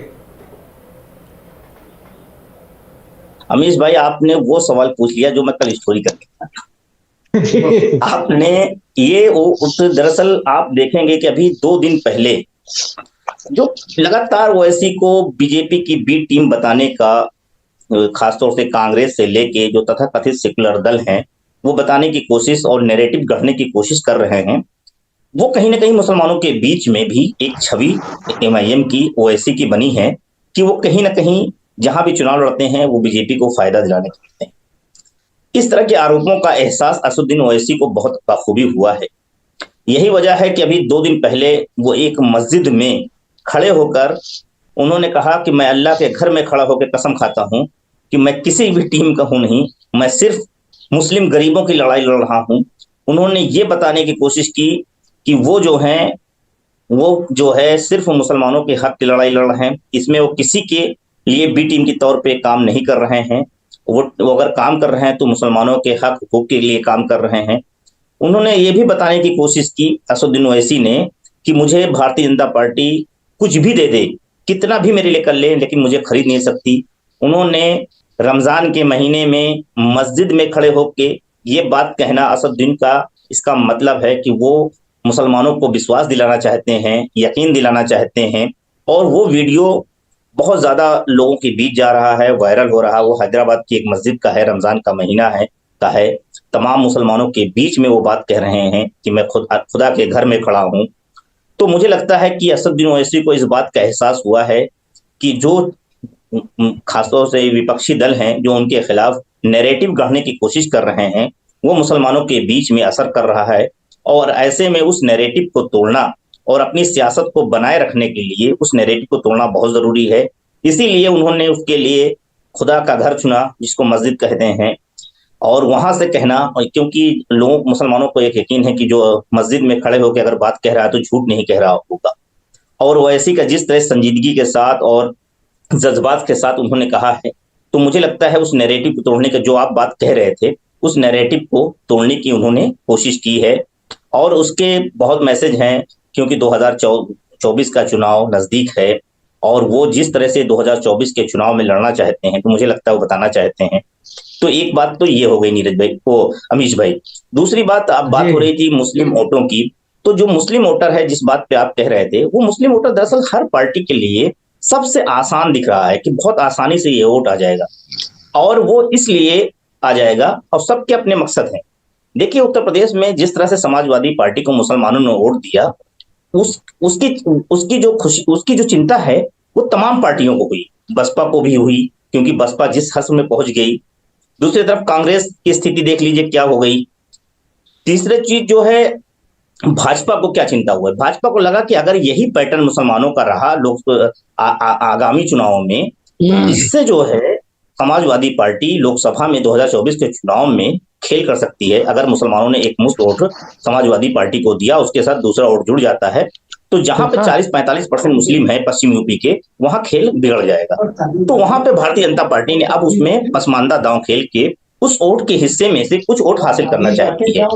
अमीश भाई, आपने वो सवाल पूछ लिया जो मैं कल स्टोरी कर आपने ये दरअसल आप देखेंगे कि अभी 2 दिन पहले जो लगातार ओवैसी को बीजेपी की बी टीम बताने का, खासतौर से कांग्रेस से लेके जो तथाकथित सेकुलर दल हैं, वो बताने की कोशिश और नैरेटिव गढ़ने की कोशिश कर रहे हैं, वो कहीं ना कहीं मुसलमानों के बीच में भी एक छवि एमआईएम की ओवैसी की बनी है कि वो कहीं ना कहीं जहां भी चुनाव लड़ते हैं वो बीजेपी को फायदा दिलाने चाहते हैं। इस तरह के आरोपों का एहसास असदुद्दीन ओवैसी को बहुत बखूबी हुआ है। यही वजह है कि अभी 2 दिन पहले वो एक मस्जिद में खड़े होकर उन्होंने कहा कि मैं अल्लाह के घर में खड़ा होकर कसम खाता हूं कि मैं किसी भी टीम का हूं नहीं, मैं सिर्फ मुस्लिम गरीबों की लड़ाई लड़ रहा हूं। उन्होंने ये बताने की कोशिश की कि वो जो है सिर्फ मुसलमानों के हक की लड़ाई लड़ रहे हैं, इसमें वो किसी के लिए बी टीम के तौर पे काम नहीं कर रहे हैं। वो अगर काम कर रहे हैं तो मुसलमानों के हक हुकूक के लिए काम कर रहे हैं। उन्होंने ये भी बताने की कोशिश की असदुद्दीन ओवैसी ने कि मुझे भारतीय जनता पार्टी कुछ भी दे दे, कितना भी मेरे लिए कर ले, लेकिन मुझे खरीद नहीं सकती। उन्होंने रमजान के महीने में मस्जिद में खड़े होकर ये बात कहना, असदुद्दीन का इसका मतलब है कि वो मुसलमानों को विश्वास दिलाना चाहते हैं, यकीन दिलाना चाहते हैं। और वो वीडियो बहुत ज्यादा लोगों के बीच जा रहा है, वायरल हो रहा है। वो हैदराबाद की एक मस्जिद का है, रमजान का महीना है का है, तमाम मुसलमानों के बीच में वो बात कह रहे हैं कि मैं खुदा के घर में खड़ा हूं। तो मुझे लगता है कि असदुद्दीन ओवैसी को इस बात का एहसास हुआ है कि जो खासतौर से विपक्षी दल हैं जो उनके खिलाफ नैरेटिव गढ़ने की कोशिश कर रहे हैं, वो मुसलमानों के बीच में असर कर रहा है। और ऐसे में उस नैरेटिव को तोड़ना और अपनी सियासत को बनाए रखने के लिए उस नैरेटिव को तोड़ना बहुत जरूरी है। इसीलिए उन्होंने उसके लिए खुदा का घर चुना, जिसको मस्जिद कहते हैं, और वहां से कहना, क्योंकि लोगों मुसलमानों को एक यकीन है कि जो मस्जिद में खड़े होकर अगर बात कह रहा है तो झूठ नहीं कह रहा होगा। और ओवैसी का जिस तरह संजीदगी के साथ और जज्बात के साथ उन्होंने कहा है, तो मुझे लगता है उस नैरेटिव को तोड़ने का, जो आप बात कह रहे थे, उस नैरेटिव को तोड़ने की उन्होंने कोशिश की है। और उसके बहुत मैसेज हैं, क्योंकि 2024 का चुनाव नजदीक है और वो जिस तरह से 2024 के चुनाव में लड़ना चाहते हैं, तो मुझे लगता है वो बताना चाहते हैं। तो एक बात तो ये हो गई नीरज भाई, वो अमीश भाई। दूसरी बात, आप बात हो रही थी मुस्लिम वोटों की। तो जो मुस्लिम वोटर है, जिस बात पे आप कह रहे थे, वो मुस्लिम वोटर दरअसल हर पार्टी के लिए सबसे आसान दिख रहा है कि बहुत आसानी से ये वोट आ जाएगा, और वो इसलिए आ जाएगा, और सबके अपने मकसद हैं। देखिए, उत्तर प्रदेश में जिस तरह से समाजवादी पार्टी को मुसलमानों ने वोट दिया, उसकी जो खुशी, उसकी जो चिंता है, वो तमाम पार्टियों को हुई। बसपा को भी हुई, क्योंकि बसपा जिस हद में पहुंच गई। दूसरी तरफ कांग्रेस की स्थिति देख लीजिए क्या हो गई। तीसरी चीज जो है, भाजपा को क्या चिंता हुआ। भाजपा को लगा कि अगर यही पैटर्न मुसलमानों का रहा आगामी चुनावों में, इससे जो है समाजवादी पार्टी लोकसभा में 2024 के चुनाव में खेल कर सकती है। अगर मुसलमानों ने एक मुश्त वोट समाजवादी पार्टी को दिया, उसके साथ दूसरा वोट जुड़ जाता है, तो जहां पे 40-45% मुस्लिम है पश्चिम यूपी के, वहां खेल बिगड़ जाएगा। तो वहां पे भारतीय जनता पार्टी ने अब उसमें पसमानदा दांव खेल के उस वोट के हिस्से में से कुछ वोट हासिल करना चाहती है।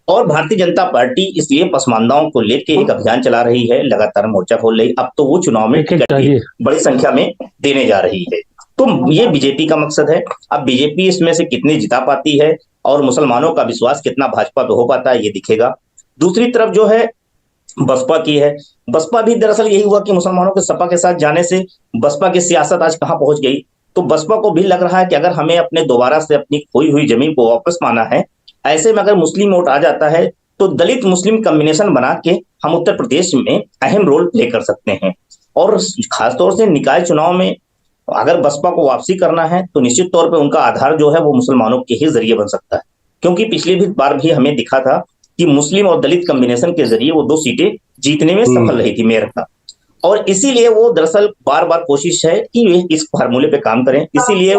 और भारतीय जनता पार्टी इसलिए पसमानदाओं को लेकर एक अभियान चला रही है, लगातार मोर्चा खोल रही। अब तो वो चुनाव में बड़ी संख्या में देने जा रही है। तो ये बीजेपी का मकसद है। अब बीजेपी इसमें से कितनी जिता पाती है और मुसलमानों का विश्वास कितना भाजपा पे हो पाता है, ये दिखेगा। दूसरी तरफ जो है बसपा की है। बसपा भी दरअसल यही हुआ कि मुसलमानों के सपा के साथ जाने से बसपा की सियासत आज कहां पहुंच गई। तो बसपा को भी लग रहा है कि अगर हमें अपने दोबारा से अपनी खोई हुई जमीन को वापस पाना है, ऐसे में अगर मुस्लिम वोट आ जाता है, तो दलित मुस्लिम कॉम्बिनेशन बना के हम उत्तर प्रदेश में अहम रोल प्ले कर सकते हैं। और खासतौर से निकाय चुनाव में अगर बसपा को वापसी करना है, तो निश्चित तौर पे उनका आधार जो है वो मुसलमानों के ही जरिए बन सकता है। क्योंकि पिछली बार भी हमें दिखा था कि मुस्लिम और दलित कॉम्बिनेशन के जरिए वो 2 सीटें जीतने में सफल रही थी मेयर का। और इसीलिए वो दरअसल बार बार कोशिश है कि वे इस फार्मूले पे काम करें। इसीलिए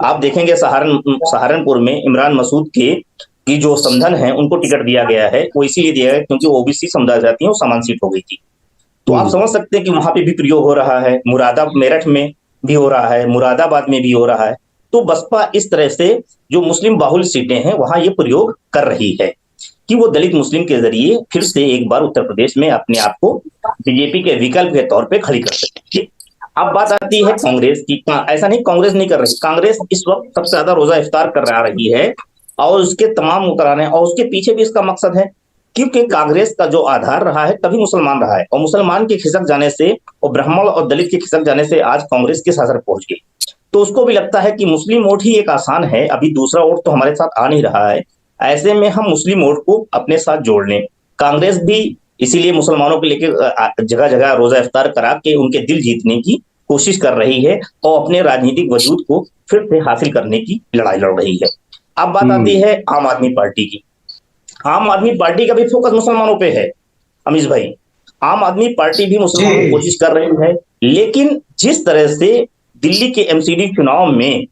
आप देखेंगे सहारनपुर में इमरान मसूद की जो समधन है, उनको टिकट दिया गया है। वो इसीलिए दिया है क्योंकि वो ओबीसी समुदाय जाती है, वो समान सीट हो गई थी। तो आप समझ सकते हैं कि वहां पे भी प्रयोग हो रहा है, मेरठ में भी हो रहा है, मुरादाबाद में भी हो रहा है। तो बसपा इस तरह से जो मुस्लिम बाहुल सीटें हैं वहां ये प्रयोग कर रही है कि वो दलित मुस्लिम के जरिए फिर से एक बार उत्तर प्रदेश में अपने आप को बीजेपी के विकल्प के तौर पे खड़ी कर सके। अब बात आती है कांग्रेस की। ऐसा नहीं कांग्रेस नहीं कर रही, कांग्रेस इस वक्त सबसे ज्यादा रोजा इफ्तार कर रही है और उसके तमाम उतराने, और उसके पीछे भी इसका मकसद है, क्योंकि कांग्रेस का जो आधार रहा है कभी मुसलमान रहा है, और मुसलमान के खिसक जाने से और ब्राह्मण और दलित के खिसक जाने से आज कांग्रेस के साथ पहुंच गई। तो उसको भी लगता है कि मुस्लिम वोट ही एक आसान है, अभी दूसरा वोट तो हमारे साथ आ नहीं रहा है, ऐसे में हम मुस्लिम वोट को अपने साथ जोड़ लें। कांग्रेस भी इसीलिए मुसलमानों के लेके जगह जगह रोजा इफ्तार करा के उनके दिल जीतने की कोशिश कर रही है और अपने राजनीतिक वजूद को फिर से हासिल करने की लड़ाई लड़ रही है। अब बात आती है आम आदमी पार्टी की। आम आदमी पार्टी का भी फोकस मुसलमानों पे है अमीश भाई। आम आदमी पार्टी भी मुसलमानों की कोशिश कर रही है, लेकिन जिस तरह से दिल्ली के एमसीडी चुनाव में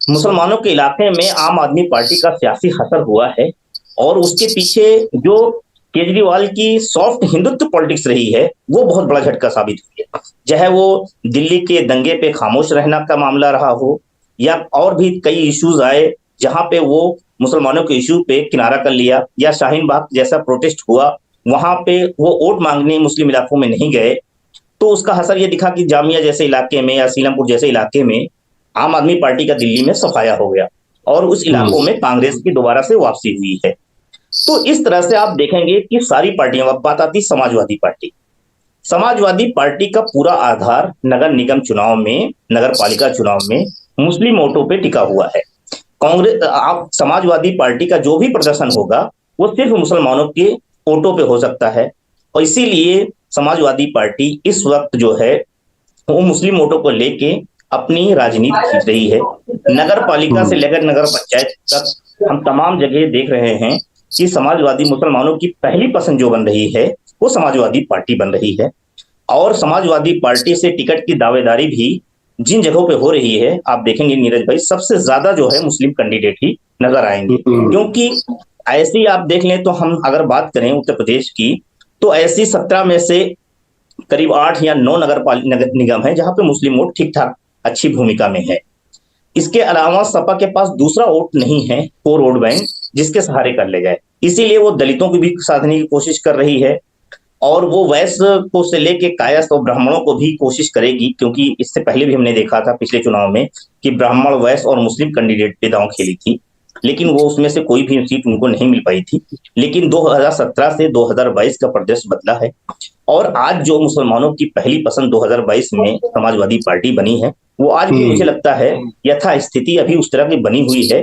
मुसलमानों के इलाके में आम आदमी पार्टी का सियासी असर हुआ है, और उसके पीछे जो केजरीवाल की सॉफ्ट हिंदुत्व पॉलिटिक्स रही है, वो बहुत बड़ा झटका साबित हुई है। चाहे वो दिल्ली के दंगे पे खामोश रहना का मामला रहा हो, या और भी कई इश्यूज आए जहां पे वो मुसलमानों के इशू पे किनारा कर लिया, या शाहीन बाग जैसा प्रोटेस्ट हुआ, वहां पे वो वोट मांगने मुस्लिम इलाकों में नहीं गए, तो उसका असर ये दिखा कि जामिया जैसे इलाके में या सीलमपुर जैसे इलाके में आम आदमी पार्टी का दिल्ली में सफाया हो गया और उस इलाकों में कांग्रेस की दोबारा से वापसी हुई है। तो इस तरह से आप देखेंगे कि सारी पार्टियां, अब बात आती समाजवादी पार्टी। समाजवादी पार्टी का पूरा आधार नगर निगम चुनाव में, नगर पालिका चुनाव में मुस्लिम वोटों पे टिका हुआ है। कांग्रेस, आप समाजवादी पार्टी का जो भी प्रदर्शन होगा वो सिर्फ मुसलमानों के वोटों पे हो सकता है, और इसीलिए समाजवादी पार्टी इस वक्त जो है वो मुस्लिम वोटों को लेके अपनी राजनीति खींच रही है। नगर पालिका से लेकर नगर पंचायत तक हम तमाम जगह देख रहे हैं कि समाजवादी मुसलमानों की पहली पसंद जो बन रही है वो समाजवादी पार्टी बन रही है। और समाजवादी पार्टी से टिकट की दावेदारी भी जिन जगहों पे हो रही है, आप देखेंगे नीरज भाई, सबसे ज्यादा जो है मुस्लिम कैंडिडेट ही नजर आएंगे। क्योंकि ऐसी आप देख लें तो हम अगर बात करें उत्तर प्रदेश की, तो ऐसी 17 में से करीब 8 या 9 नगर निगम है जहां पे मुस्लिम वोट ठीक ठाक अच्छी भूमिका में है। इसके अलावा सपा के पास दूसरा वोट नहीं है, कोर वोट बैंक, जिसके सहारे कर ले जाए। इसीलिए वो दलितों को भी साधने की कोशिश कर रही है, और वो वैश्य को से लेके कायस्थ और ब्राह्मणों को भी कोशिश करेगी, क्योंकि इससे पहले भी हमने देखा था पिछले चुनाव में कि ब्राह्मण, वैश्य और मुस्लिम कैंडिडेट पे दांव खेली थी, लेकिन वो उसमें से कोई भी सीट उनको नहीं मिल पाई थी। लेकिन 2017 से 2022 का परिदृश्य बदला है, और आज जो मुसलमानों की पहली पसंद 2022 में समाजवादी पार्टी बनी है, वो आज भी मुझे लगता है यथा स्थिति अभी उस तरह की बनी हुई है।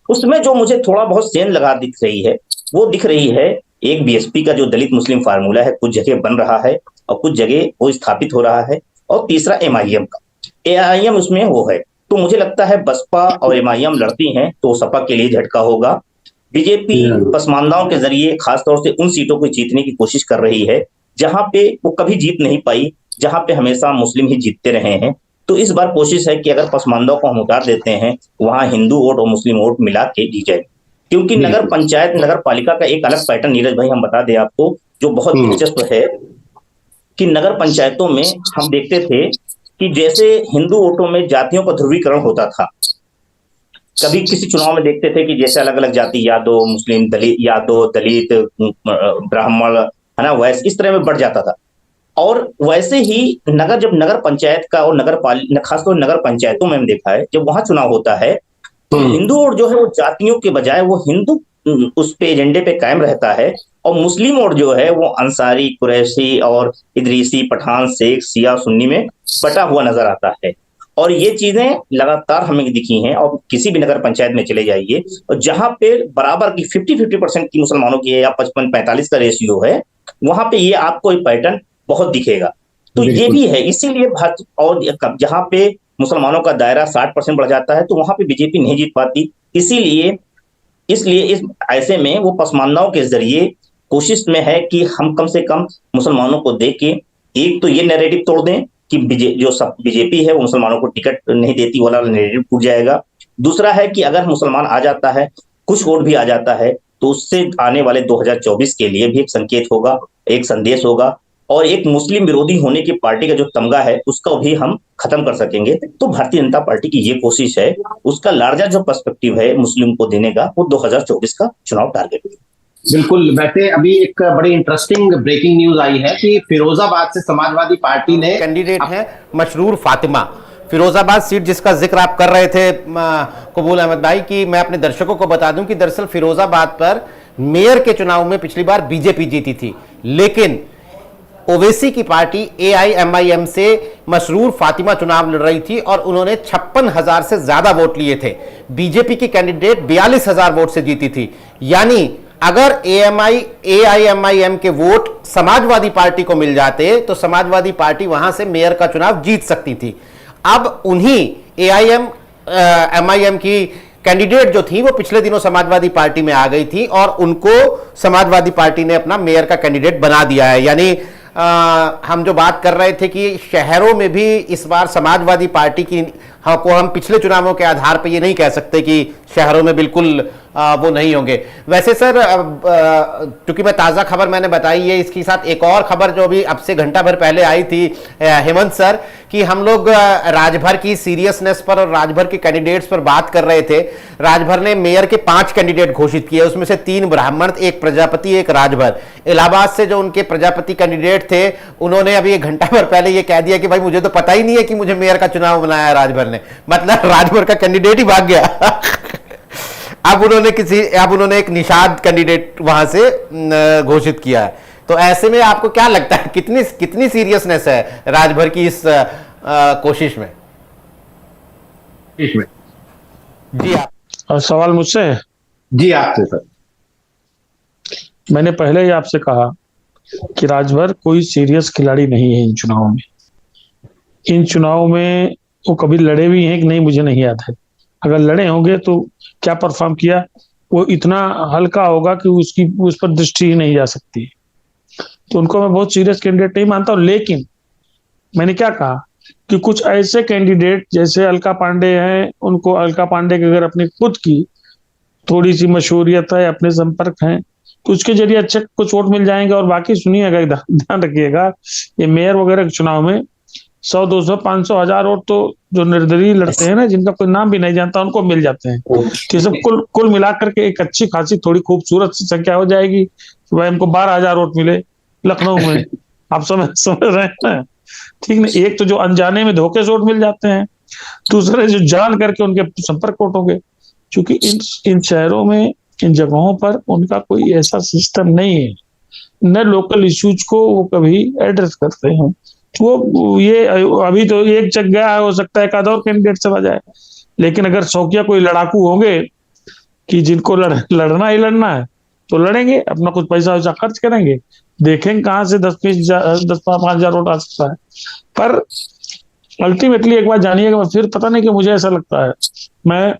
उसमें जो मुझे थोड़ा बहुत सेंध लगा दिख रही है, वो दिख रही है एक बीएसपी का जो दलित मुस्लिम फार्मूला है, कुछ जगह बन रहा है और कुछ जगह वो स्थापित हो रहा है, और तीसरा एमआईएम का, एआईएम उसमें वो है। तो मुझे लगता है बसपा और एमआईएम लड़ती हैं तो सपा के लिए झटका होगा। बीजेपी पसमानदाओं के जरिए खासतौर से उन सीटों को जीतने की कोशिश कर रही है जहां पे वो कभी जीत नहीं पाई, जहां पे हमेशा मुस्लिम ही जीतते रहे हैं। तो इस बार कोशिश है कि अगर पसमानदाओं को हम उतार देते हैं, वहां हिंदू वोट और मुस्लिम वोट मिला के दी जाए। क्योंकि नगर पंचायत, नगर पालिका का एक अलग पैटर्न नीरज भाई हम बता दें आपको, जो बहुत दिलचस्प है कि नगर पंचायतों में हम देखते थे कि जैसे हिंदू वोटों में जातियों का ध्रुवीकरण होता था। कभी किसी चुनाव में देखते थे कि जैसे अलग अलग जाति, यादव, मुस्लिम, दलित, यादव, दलित, ब्राह्मण, है ना, वैसे इस तरह में बढ़ जाता था। और वैसे ही जब नगर पंचायत का और खासतौर नगर पंचायतों में हम देखा है, जब वहां चुनाव होता है तो हिंदू वोट जो है वो जातियों के बजाय वो हिंदू उस पे एजेंडे पे कायम रहता है, और मुस्लिम वोट जो है वो अंसारी, कुरैशी और इदरीसी, पठान, शेख, शिया, सुन्नी में बटा हुआ नजर आता है। और ये चीजें लगातार हमें दिखी हैं, और किसी भी नगर पंचायत में चले जाइए और जहां पे बराबर की 50-50% की मुसलमानों की है या 55-45 का रेशियो है, वहां पे ये आपको एक पैटर्न बहुत दिखेगा। तो ये भी है, इसीलिए और जहां पे मुसलमानों का दायरा 60% बढ़ जाता है तो वहां पे बीजेपी नहीं जीत पाती। इसलिए इस ऐसे में वो पसमानदाओं के जरिए कोशिश में है कि हम कम से कम मुसलमानों को दे के एक तो ये नैरेटिव तोड़ दें कि जो सब बीजेपी है वो मुसलमानों को टिकट नहीं देती वाला नैरेटिव टूट जाएगा। दूसरा है कि अगर मुसलमान आ जाता है, कुछ वोट भी आ जाता है, तो उससे आने वाले 2024 के लिए भी एक संकेत होगा, एक संदेश होगा, और एक मुस्लिम विरोधी होने की पार्टी का जो तमगा है उसका भी हम खत्म कर सकेंगे। तो भारतीय जनता पार्टी की ये कोशिश है, उसका लार्जर जो पर्सपेक्टिव है मुस्लिम को देने का, वो 2024 का चुनाव टारगेट है। बिल्कुल। वैसे अभी एक बड़ी इंटरेस्टिंग ब्रेकिंग न्यूज आई है कि फिरोजाबाद से समाजवादी पार्टी ने कैंडिडेट है मशरूर फातिमा। फिरोजाबाद सीट जिसका जिक्र आप कर रहे थे कबूल अहमद भाई, कि मैं अपने दर्शकों को बता दूं कि दरअसल फिरोजाबाद पर मेयर के चुनाव में पिछली बार बीजेपी जीती थी, लेकिन ओवैसी की पार्टी एआईएमआईएम से मशरूर फातिमा चुनाव लड़ रही थी और उन्होंने 56,000 से ज्यादा वोट लिए थे। बीजेपी की कैंडिडेट 42,000 वोट से जीती थी। यानी अगर एआईएमआईएम के वोट समाजवादी पार्टी को मिल जाते तो समाजवादी पार्टी वहां से मेयर का चुनाव जीत सकती थी। अब उन्हीं एआईएमआईएम की कैंडिडेट जो थी वो पिछले दिनों समाजवादी पार्टी में आ गई थी और उनको समाजवादी पार्टी ने अपना मेयर का कैंडिडेट बना दिया है। यानी हम जो बात कर रहे थे कि शहरों में भी इस बार समाजवादी पार्टी की को हम पिछले चुनावों के आधार पर ये नहीं कह सकते कि शहरों में बिल्कुल वो नहीं होंगे। वैसे सर, क्योंकि मैं ताज़ा खबर मैंने बताई है, इसके साथ एक और खबर जो भी अब से घंटा भर पहले आई थी हेमंत सर, कि हम लोग राजभर की सीरियसनेस पर और राजभर के कैंडिडेट्स पर बात कर रहे थे। राजभर ने मेयर के 5 कैंडिडेट घोषित किए, उसमें से 3 ब्राह्मण, 1 प्रजापति, 1 राजभर। इलाहाबाद से जो उनके प्रजापति कैंडिडेट थे उन्होंने अभी 1 घंटा भर पहले ये कह दिया कि भाई मुझे तो पता ही नहीं है कि मुझे मेयर का चुनाव बनाया राजभर ने, मतलब राजभर का कैंडिडेट ही भाग गया। अब उन्होंने एक निषाद कैंडिडेट वहां से घोषित किया है। तो ऐसे में आपको क्या लगता है, कितनी कितनी सीरियसनेस है राजभर की इस कोशिश में? जी आप। और सवाल मुझसे है? जी आपसे सर। मैंने पहले ही आपसे कहा कि राजभर कोई सीरियस खिलाड़ी नहीं है इन चुनावों में। इन चुनावों में वो कभी लड़े भी हैं कि नहीं मुझे नहीं याद है। अगर लड़े होंगे तो क्या परफॉर्म किया, वो इतना हल्का होगा कि उसकी उस पर दृष्टि ही नहीं जा सकती। तो उनको मैं बहुत सीरियस कैंडिडेट नहीं मानता हूँ। लेकिन मैंने क्या कहा कि कुछ ऐसे कैंडिडेट जैसे अलका पांडे हैं, उनको अलका पांडे के अगर अपनी खुद की थोड़ी सी मशहूरियत है, अपने संपर्क हैं, तो उसके जरिए अच्छे कुछ वोट मिल जाएंगे। और बाकी सुनिएगा, ध्यान रखिएगा, ये मेयर वगैरह के चुनाव में 100, 200, 500, 1000 वोट तो जो निर्दलीय लड़ते हैं ना, जिनका कोई नाम भी नहीं जानता, उनको मिल जाते हैं। तो ये सब कुल मिलाकर के एक अच्छी खासी थोड़ी खूबसूरत सी संख्या हो जाएगी कि भाई हमको 12,000 वोट मिले लखनऊ में। आप समझ रहे हैं ना? ठीक ना? एक तो जो अनजाने में धोखे से वोट मिल जाते हैं, दूसरे जो जान करके उनके संपर्क वोट होंगे। क्योंकि इन शहरों में, इन जगहों पर उनका कोई ऐसा सिस्टम नहीं है, न लोकल इश्यूज को वो कभी एड्रेस करते हैं। तो वो ये अभी तो एक जगह हो सकता है एक आधा और कैंडिडेट चला जाए, लेकिन अगर शौकिया कोई लड़ाकू होंगे कि जिनको लड़ना ही लड़ना है, तो लड़ेंगे, अपना कुछ पैसा वैसा खर्च करेंगे, देखेंगे कहाँ से 10-5,000 वोट आ सकता है। पर अल्टीमेटली एक बात जानिएगा, फिर पता नहीं कि मुझे ऐसा लगता है, मैं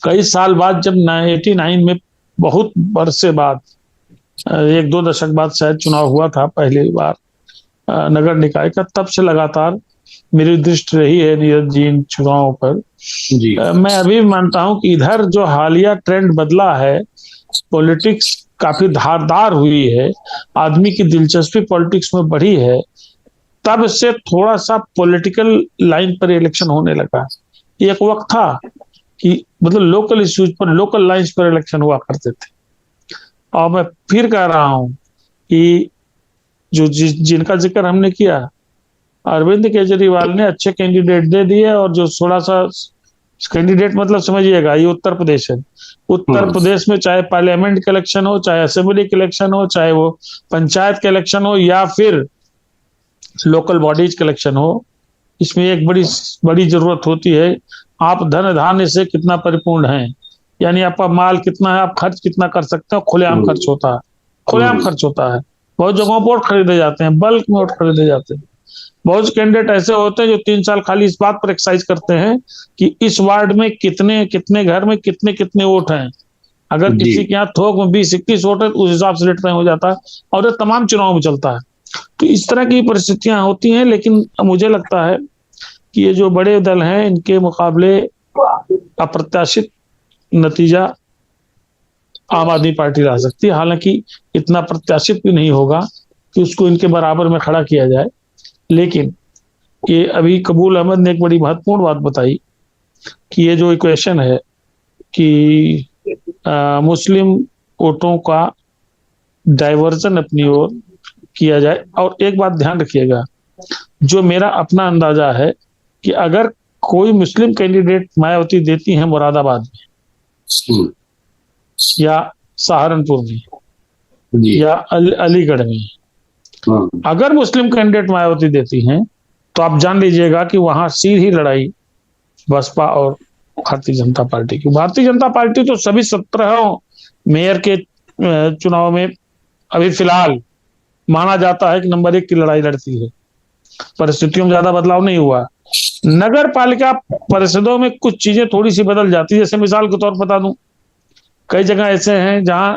कई साल बाद जब 89 में बहुत बरसे बाद, 1-2 दशक बाद शायद चुनाव हुआ था पहली बार नगर निकाय का, तब से लगातार मेरी दृष्टि रही है नीरज जी इन चुनावों पर। जी। मैं अभी मानता हूं कि इधर जो हालिया ट्रेंड बदला है, पॉलिटिक्स काफी धारदार हुई है, आदमी की दिलचस्पी पॉलिटिक्स में बढ़ी है, तब से थोड़ा सा पॉलिटिकल लाइन पर इलेक्शन होने लगा। एक वक्त था कि मतलब लोकल इश्यूज पर, लोकल लाइंस पर इलेक्शन हुआ करते थे। और मैं फिर कह रहा हूं कि जो जिनका जिक्र हमने किया, अरविंद केजरीवाल ने अच्छे कैंडिडेट दे दिए, और जो थोड़ा सा कैंडिडेट मतलब समझिएगा, ये उत्तर प्रदेश है। उत्तर प्रदेश में चाहे पार्लियामेंट के इलेक्शन हो, चाहे असेंबली के इलेक्शन हो, चाहे वो पंचायत के इलेक्शन हो, या फिर लोकल बॉडीज के इलेक्शन हो, इसमें एक बड़ी जरूरत होती है, आप धन धान्य से कितना परिपूर्ण हैं, यानी आपका माल कितना है, आप खर्च कितना कर सकते हो। खुलेआम खर्च होता है, खुलेआम खर्च होता है। बहुत जगहों पर वोट खरीदे जाते हैं, बल्क में वोट खरीदे जाते हैं। बहुत कैंडिडेट ऐसे होते हैं जो 3 साल खाली इस बात पर एक्सरसाइज करते हैं कि इस वार्ड में कितने कितने घर में कितने कितने वोट हैं। अगर किसी के यहाँ थोक में 20-21 वोट है, उस हिसाब से रेट तय हो जाता है, और ये तमाम चुनाव में चलता है। तो इस तरह की परिस्थितियां होती हैं। लेकिन मुझे लगता है कि ये जो बड़े दल हैं, इनके मुकाबले अप्रत्याशित नतीजा आम आदमी पार्टी ला सकती है। हालांकि इतना प्रत्याशित भी नहीं होगा कि उसको इनके बराबर में खड़ा किया जाए। लेकिन ये अभी कबूल अहमद ने एक बड़ी महत्वपूर्ण बात बताई कि ये जो इक्वेशन है कि मुस्लिम वोटों का डाइवर्जन अपनी ओर किया जाए। और एक बात ध्यान रखिएगा, जो मेरा अपना अंदाजा है कि अगर कोई मुस्लिम कैंडिडेट मायावती देती है मुरादाबाद में या सहारनपुर में या अलीगढ़ में, अगर मुस्लिम कैंडिडेट मायावती देती हैं, तो आप जान लीजिएगा कि वहां सीधी लड़ाई बसपा और भारतीय जनता पार्टी की। भारतीय जनता पार्टी तो सभी 17 मेयर के चुनाव में अभी फिलहाल माना जाता है कि नंबर 1 की लड़ाई लड़ती है। परिस्थितियों में ज्यादा बदलाव नहीं हुआ। नगर पालिका परिषदों में कुछ चीजें थोड़ी सी बदल जाती है। जैसे मिसाल के तौर पर बता दूं, कई जगह ऐसे हैं जहां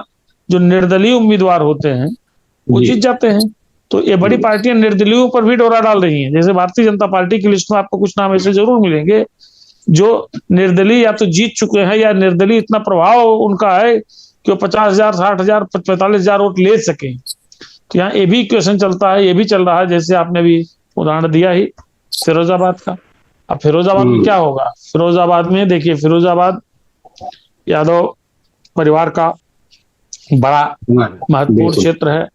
जो निर्दलीय उम्मीदवार होते हैं वो जीत जाते हैं। तो ये बड़ी पार्टियां निर्दलीयों पर भी डोरा डाल रही हैं। जैसे भारतीय जनता पार्टी की लिस्ट में आपको कुछ नाम ऐसे जरूर मिलेंगे जो निर्दलीय या तो जीत चुके हैं, या निर्दलीय इतना प्रभाव उनका है कि वो 50,000, 60,000, 45,000 वोट ले सके। तो यहाँ ये भी क्वेश्चन चलता है, ये भी चल रहा है। जैसे आपने भी उदाहरण दिया ही फिरोजाबाद का। अब फिरोजाबाद में क्या होगा? फिरोजाबाद में देखिए, फिरोजाबाद यादव परिवार का बड़ा महत्वपूर्ण क्षेत्र है,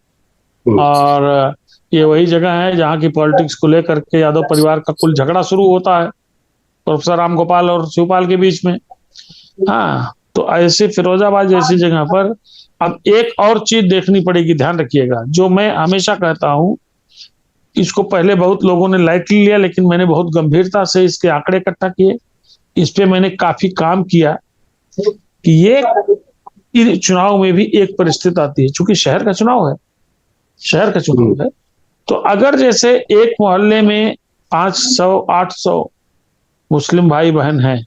और ये वही जगह है जहाँ की पॉलिटिक्स को लेकर के यादव परिवार का कुल झगड़ा शुरू होता है प्रोफेसर राम गोपाल और शिवपाल के बीच में। हाँ, तो ऐसे फिरोजाबाद जैसी जगह पर अब एक और चीज देखनी पड़ेगी, ध्यान रखिएगा, जो मैं हमेशा कहता हूं, इसको पहले बहुत लोगों ने लाइटली लिया, लेकिन मैंने बहुत गंभीरता से इसके आंकड़े इकट्ठा किए, इस पे मैंने काफी काम किया कि ये चुनाव में भी एक परिस्थिति आती है, चूंकि शहर का चुनाव है, तो अगर जैसे एक मोहल्ले में 500-800 मुस्लिम भाई बहन हैं,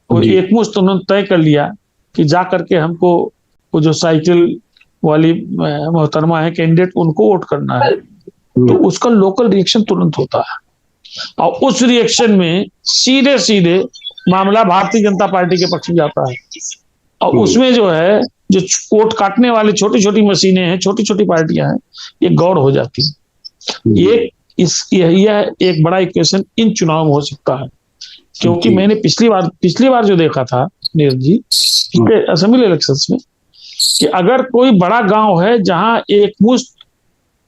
तो एक मुश्त उन्होंने तय कर लिया कि जा करके हमको वो जो साइकिल वाली मोहतरमा है कैंडिडेट, उनको वोट करना है, तो उसका लोकल रिएक्शन तुरंत होता है, और उस रिएक्शन में सीधे सीधे मामला भारतीय जनता पार्टी के पक्ष में जाता है, और उसमें जो है जो वोट काटने वाली छोटी छोटी मशीनें हैं, छोटी छोटी पार्टियां हैं, ये गौड़ हो जाती है। यह एक बड़ा इक्वेशन इन चुनाव में हो सकता है, क्योंकि मैंने पिछली बार जो देखा था नीरज जी, असेंबली इलेक्शंस में, कि अगर कोई बड़ा गांव है जहां एक मुश्त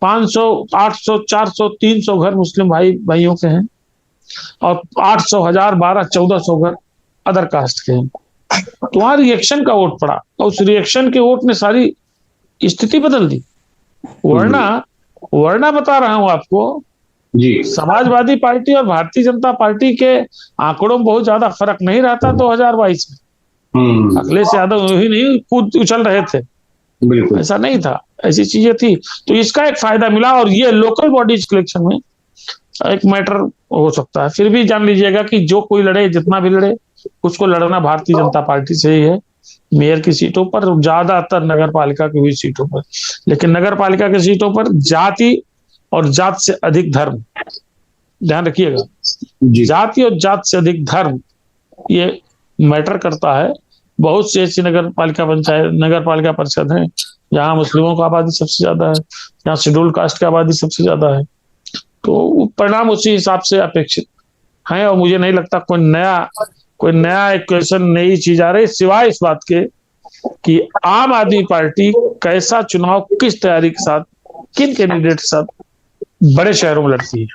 500, 800, 400, 300 घर मुस्लिम भाइयों के हैं, और 800, 1000, 12, 1400 घर अदर कास्ट के हैं, तो वहां रिएक्शन का वोट पड़ा, और उस रिएक्शन के वोट ने सारी स्थिति बदल दी। वरना बता रहा हूं आपको जी, समाजवादी पार्टी और भारतीय जनता पार्टी के आंकड़ों में बहुत ज्यादा फर्क नहीं रहता 2022 में। अखिलेश यादव ही नहीं कूद उछल रहे थे, बिल्कुल ऐसा नहीं था, ऐसी चीजें थी, तो इसका एक फायदा मिला, और ये लोकल बॉडीज इलेक्शन में एक मैटर हो सकता है। फिर भी जान लीजिएगा कि जो कोई लड़े, जितना भी लड़े, उसको लड़ना भारतीय जनता पार्टी से ही है, मेयर की सीटों पर, ज्यादातर नगर पालिका की हुई सीटों पर, लेकिन नगर पालिका की सीटों पर जाति और जात से अधिक धर्म, ध्यान रखिएगा, जाति और जात से अधिक धर्म ये मैटर करता है। बहुत से ऐसी नगर पालिका परिषद हैं जहां मुस्लिमों की आबादी सबसे ज्यादा है, जहां शेड्यूल कास्ट की आबादी सबसे ज्यादा है, तो परिणाम उसी हिसाब से अपेक्षित है, और मुझे नहीं लगता कोई नया इक्वेशन, नई चीज आ रही, सिवाय इस बात के कि आम आदमी पार्टी कैसा चुनाव, किस तैयारी के साथ, किन कैंडिडेट के साथ बड़े शहरों में लड़ती है।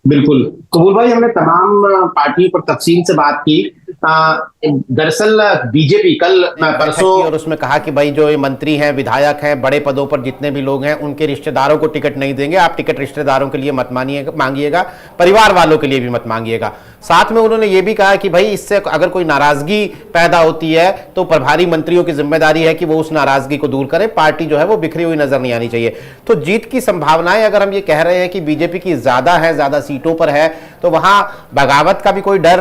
बिल्कुल कबूल भाई, हमने तमाम पार्टियों पर तफसील से बात की। दरअसल बीजेपी कल परसों और उसमें कहा कि भाई जो ये मंत्री हैं, विधायक हैं, बड़े पदों पर जितने भी लोग हैं, उनके रिश्तेदारों को टिकट नहीं देंगे, आप टिकट रिश्तेदारों के लिए मत मांगिएगा, परिवार वालों के लिए भी मत मांगिएगा। साथ में उन्होंने ये भी कहा कि भाई इससे अगर कोई नाराजगी पैदा होती है तो प्रभारी मंत्रियों की जिम्मेदारी है कि वो उस नाराजगी को दूर करें, पार्टी जो है वो बिखरी हुई नजर नहीं आनी चाहिए। तो जीत की संभावनाएं अगर हम ये कह रहे हैं कि बीजेपी की ज्यादा है, ज्यादा सीटों पर है, तो वहां बगावत का भी कोई डर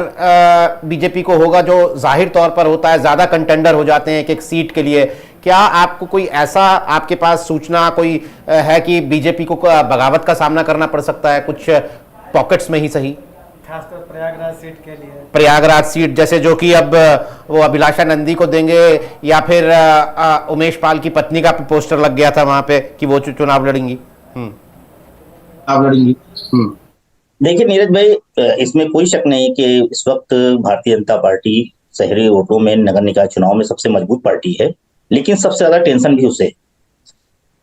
बीजेपी को होगा, जो जाहिर तौर पर होता है, ज्यादा कंटेंडर हो जाते हैं एक सीट के लिए। क्या आपको कोई ऐसा, आपके पास सूचना कोई है कि बीजेपी को बगावत का सामना करना पड़ सकता है, कुछ पॉकेट्स में ही सही, खासकर प्रयागराज सीट के लिए? प्रयागराज सीट जैसे जो कि अब वो अभिलाषा नंदी को देंगे, या फिर उमेश पाल की पत्नी का पोस्टर लग गया था वहां पे कि वो चुनाव लड़ेंगी। देखिए नीरज भाई, इसमें कोई शक नहीं कि इस वक्त भारतीय जनता पार्टी शहरी वोटों में, नगर निकाय चुनाव में सबसे मजबूत पार्टी है, लेकिन सबसे ज्यादा टेंशन भी उसे।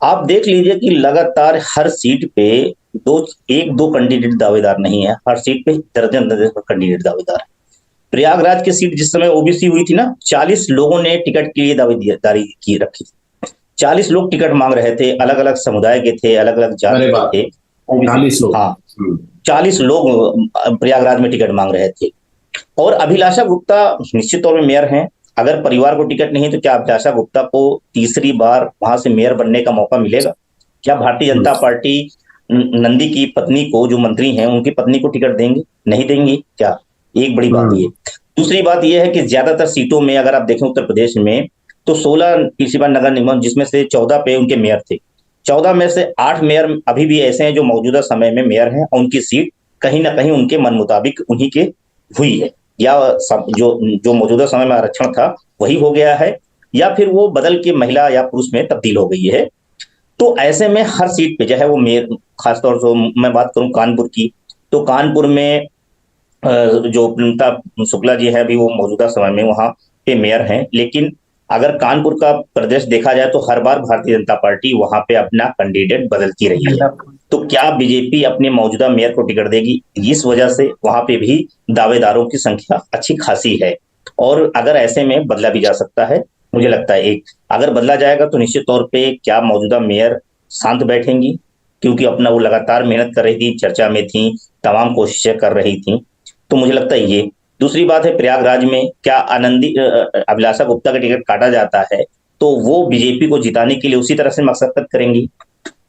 आप देख लीजिए कि लगातार हर सीट पे एक दो कैंडिडेट दावेदार नहीं है, हर सीट पे दर्जन कैंडिडेट दावेदार है। प्रयागराज की सीट जिस समय ओबीसी हुई थी ना, 40 लोगों ने टिकट के लिए दावेदारी की रखी थी, 40 लोग टिकट मांग रहे थे, अलग अलग समुदाय के थे, अलग अलग जाति के थे, 40 लोग, हाँ 40 लोग प्रयागराज में टिकट मांग रहे थे। और अभिलाषा गुप्ता निश्चित तौर पर मेयर हैं, अगर परिवार को टिकट नहीं तो क्या अभिलाषा गुप्ता को तीसरी बार वहां से मेयर बनने का मौका मिलेगा? क्या भारतीय जनता पार्टी नंदी की पत्नी को, जो मंत्री हैं, उनकी पत्नी को टिकट देंगे? नहीं देंगे क्या? एक बड़ी बात ये। दूसरी बात यह है कि ज्यादातर सीटों में अगर आप देखें उत्तर प्रदेश में, तो 16 पिछली बार नगर निगम, जिसमें से 14 पे उनके मेयर थे, 14 में से 8 मेयर अभी भी ऐसे हैं जो मौजूदा समय में मेयर हैं, और उनकी सीट कहीं ना कहीं उनके मन मुताबिक उन्हीं के हुई है, या जो मौजूदा समय में आरक्षण था वही हो गया है, या फिर वो बदल के महिला या पुरुष में तब्दील हो गई है। तो ऐसे में हर सीट पे जो है वो मेयर, खासतौर से मैं बात करूं कानपुर की, तो कानपुर में जो प्रियंका शुक्ला जी है, अभी वो मौजूदा समय में वहां पे मेयर हैं, लेकिन अगर कानपुर का प्रदेश देखा जाए तो हर बार भारतीय जनता पार्टी वहां पे अपना कैंडिडेट बदलती रही है। तो क्या बीजेपी अपने मौजूदा मेयर को टिकट देगी? इस वजह से वहां पे भी दावेदारों की संख्या अच्छी खासी है। और अगर ऐसे में बदला भी जा सकता है। मुझे लगता है एक अगर बदला जाएगा तो निश्चित तौर पे क्या मौजूदा मेयर शांत बैठेंगी, क्योंकि अपना वो लगातार मेहनत कर रही थी, चर्चा में थी, तमाम कोशिशें कर रही थी। तो मुझे लगता है ये। दूसरी बात है, प्रयागराज में क्या अभिलाषा गुप्ता का टिकट काटा जाता है तो वो बीजेपी को जिताने के लिए उसी तरह से मशक्कत करेंगी।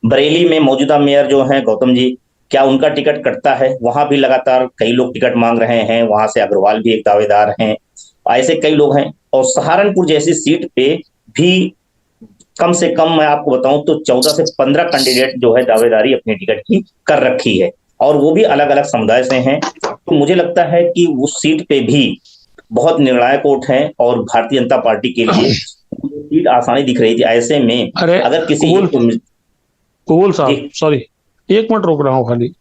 बरेली में मौजूदा मेयर जो है गौतम जी, क्या उनका टिकट कटता है? वहां भी लगातार कई लोग टिकट मांग रहे हैं, वहां से अग्रवाल भी एक दावेदार हैं, ऐसे कई लोग हैं। और सहारनपुर जैसी सीट पे भी कम से कम मैं आपको बताऊं तो 14 से 15 कैंडिडेट जो है दावेदारी अपने टिकट की कर रखी है, और वो भी अलग अलग समुदाय से हैं। तो मुझे लगता है कि उस सीट पे भी बहुत निर्णायक वोट है और भारतीय जनता पार्टी के लिए सीट आसानी दिख रही थी। ऐसे में अरे अगर किसी कबूल साहब, सॉरी, एक मिनट रोक रहा हूँ खाली।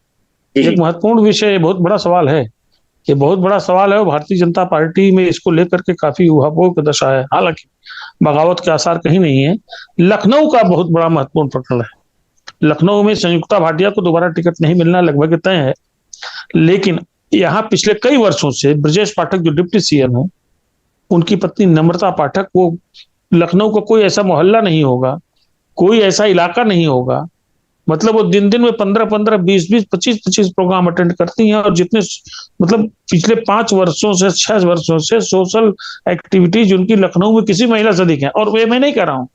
एक महत्वपूर्ण विषय, बहुत बड़ा सवाल है, ये बहुत बड़ा सवाल है और भारतीय जनता पार्टी में इसको लेकर के काफी उहापोह की दशा है, हालांकि बगावत के आसार कहीं नहीं है। लखनऊ का बहुत बड़ा महत्वपूर्ण प्रकरण है। लखनऊ में संयुक्ता भाटिया को दोबारा टिकट नहीं मिलना लगभग तय है, लेकिन यहाँ पिछले कई वर्षों से ब्रजेश पाठक जो डिप्टी सीएम है, उनकी पत्नी नम्रता पाठक, वो लखनऊ का कोई ऐसा मोहल्ला नहीं होगा, कोई ऐसा इलाका नहीं होगा, मतलब वो दिन दिन में 15-15, 20-20, 25-25 प्रोग्राम अटेंड करती हैं। और जितने मतलब पिछले 5 वर्षों से 6 वर्षों से सोशल एक्टिविटीज उनकी लखनऊ में किसी महिला से अधिक है। और वे मैं नहीं कह रहा हूं,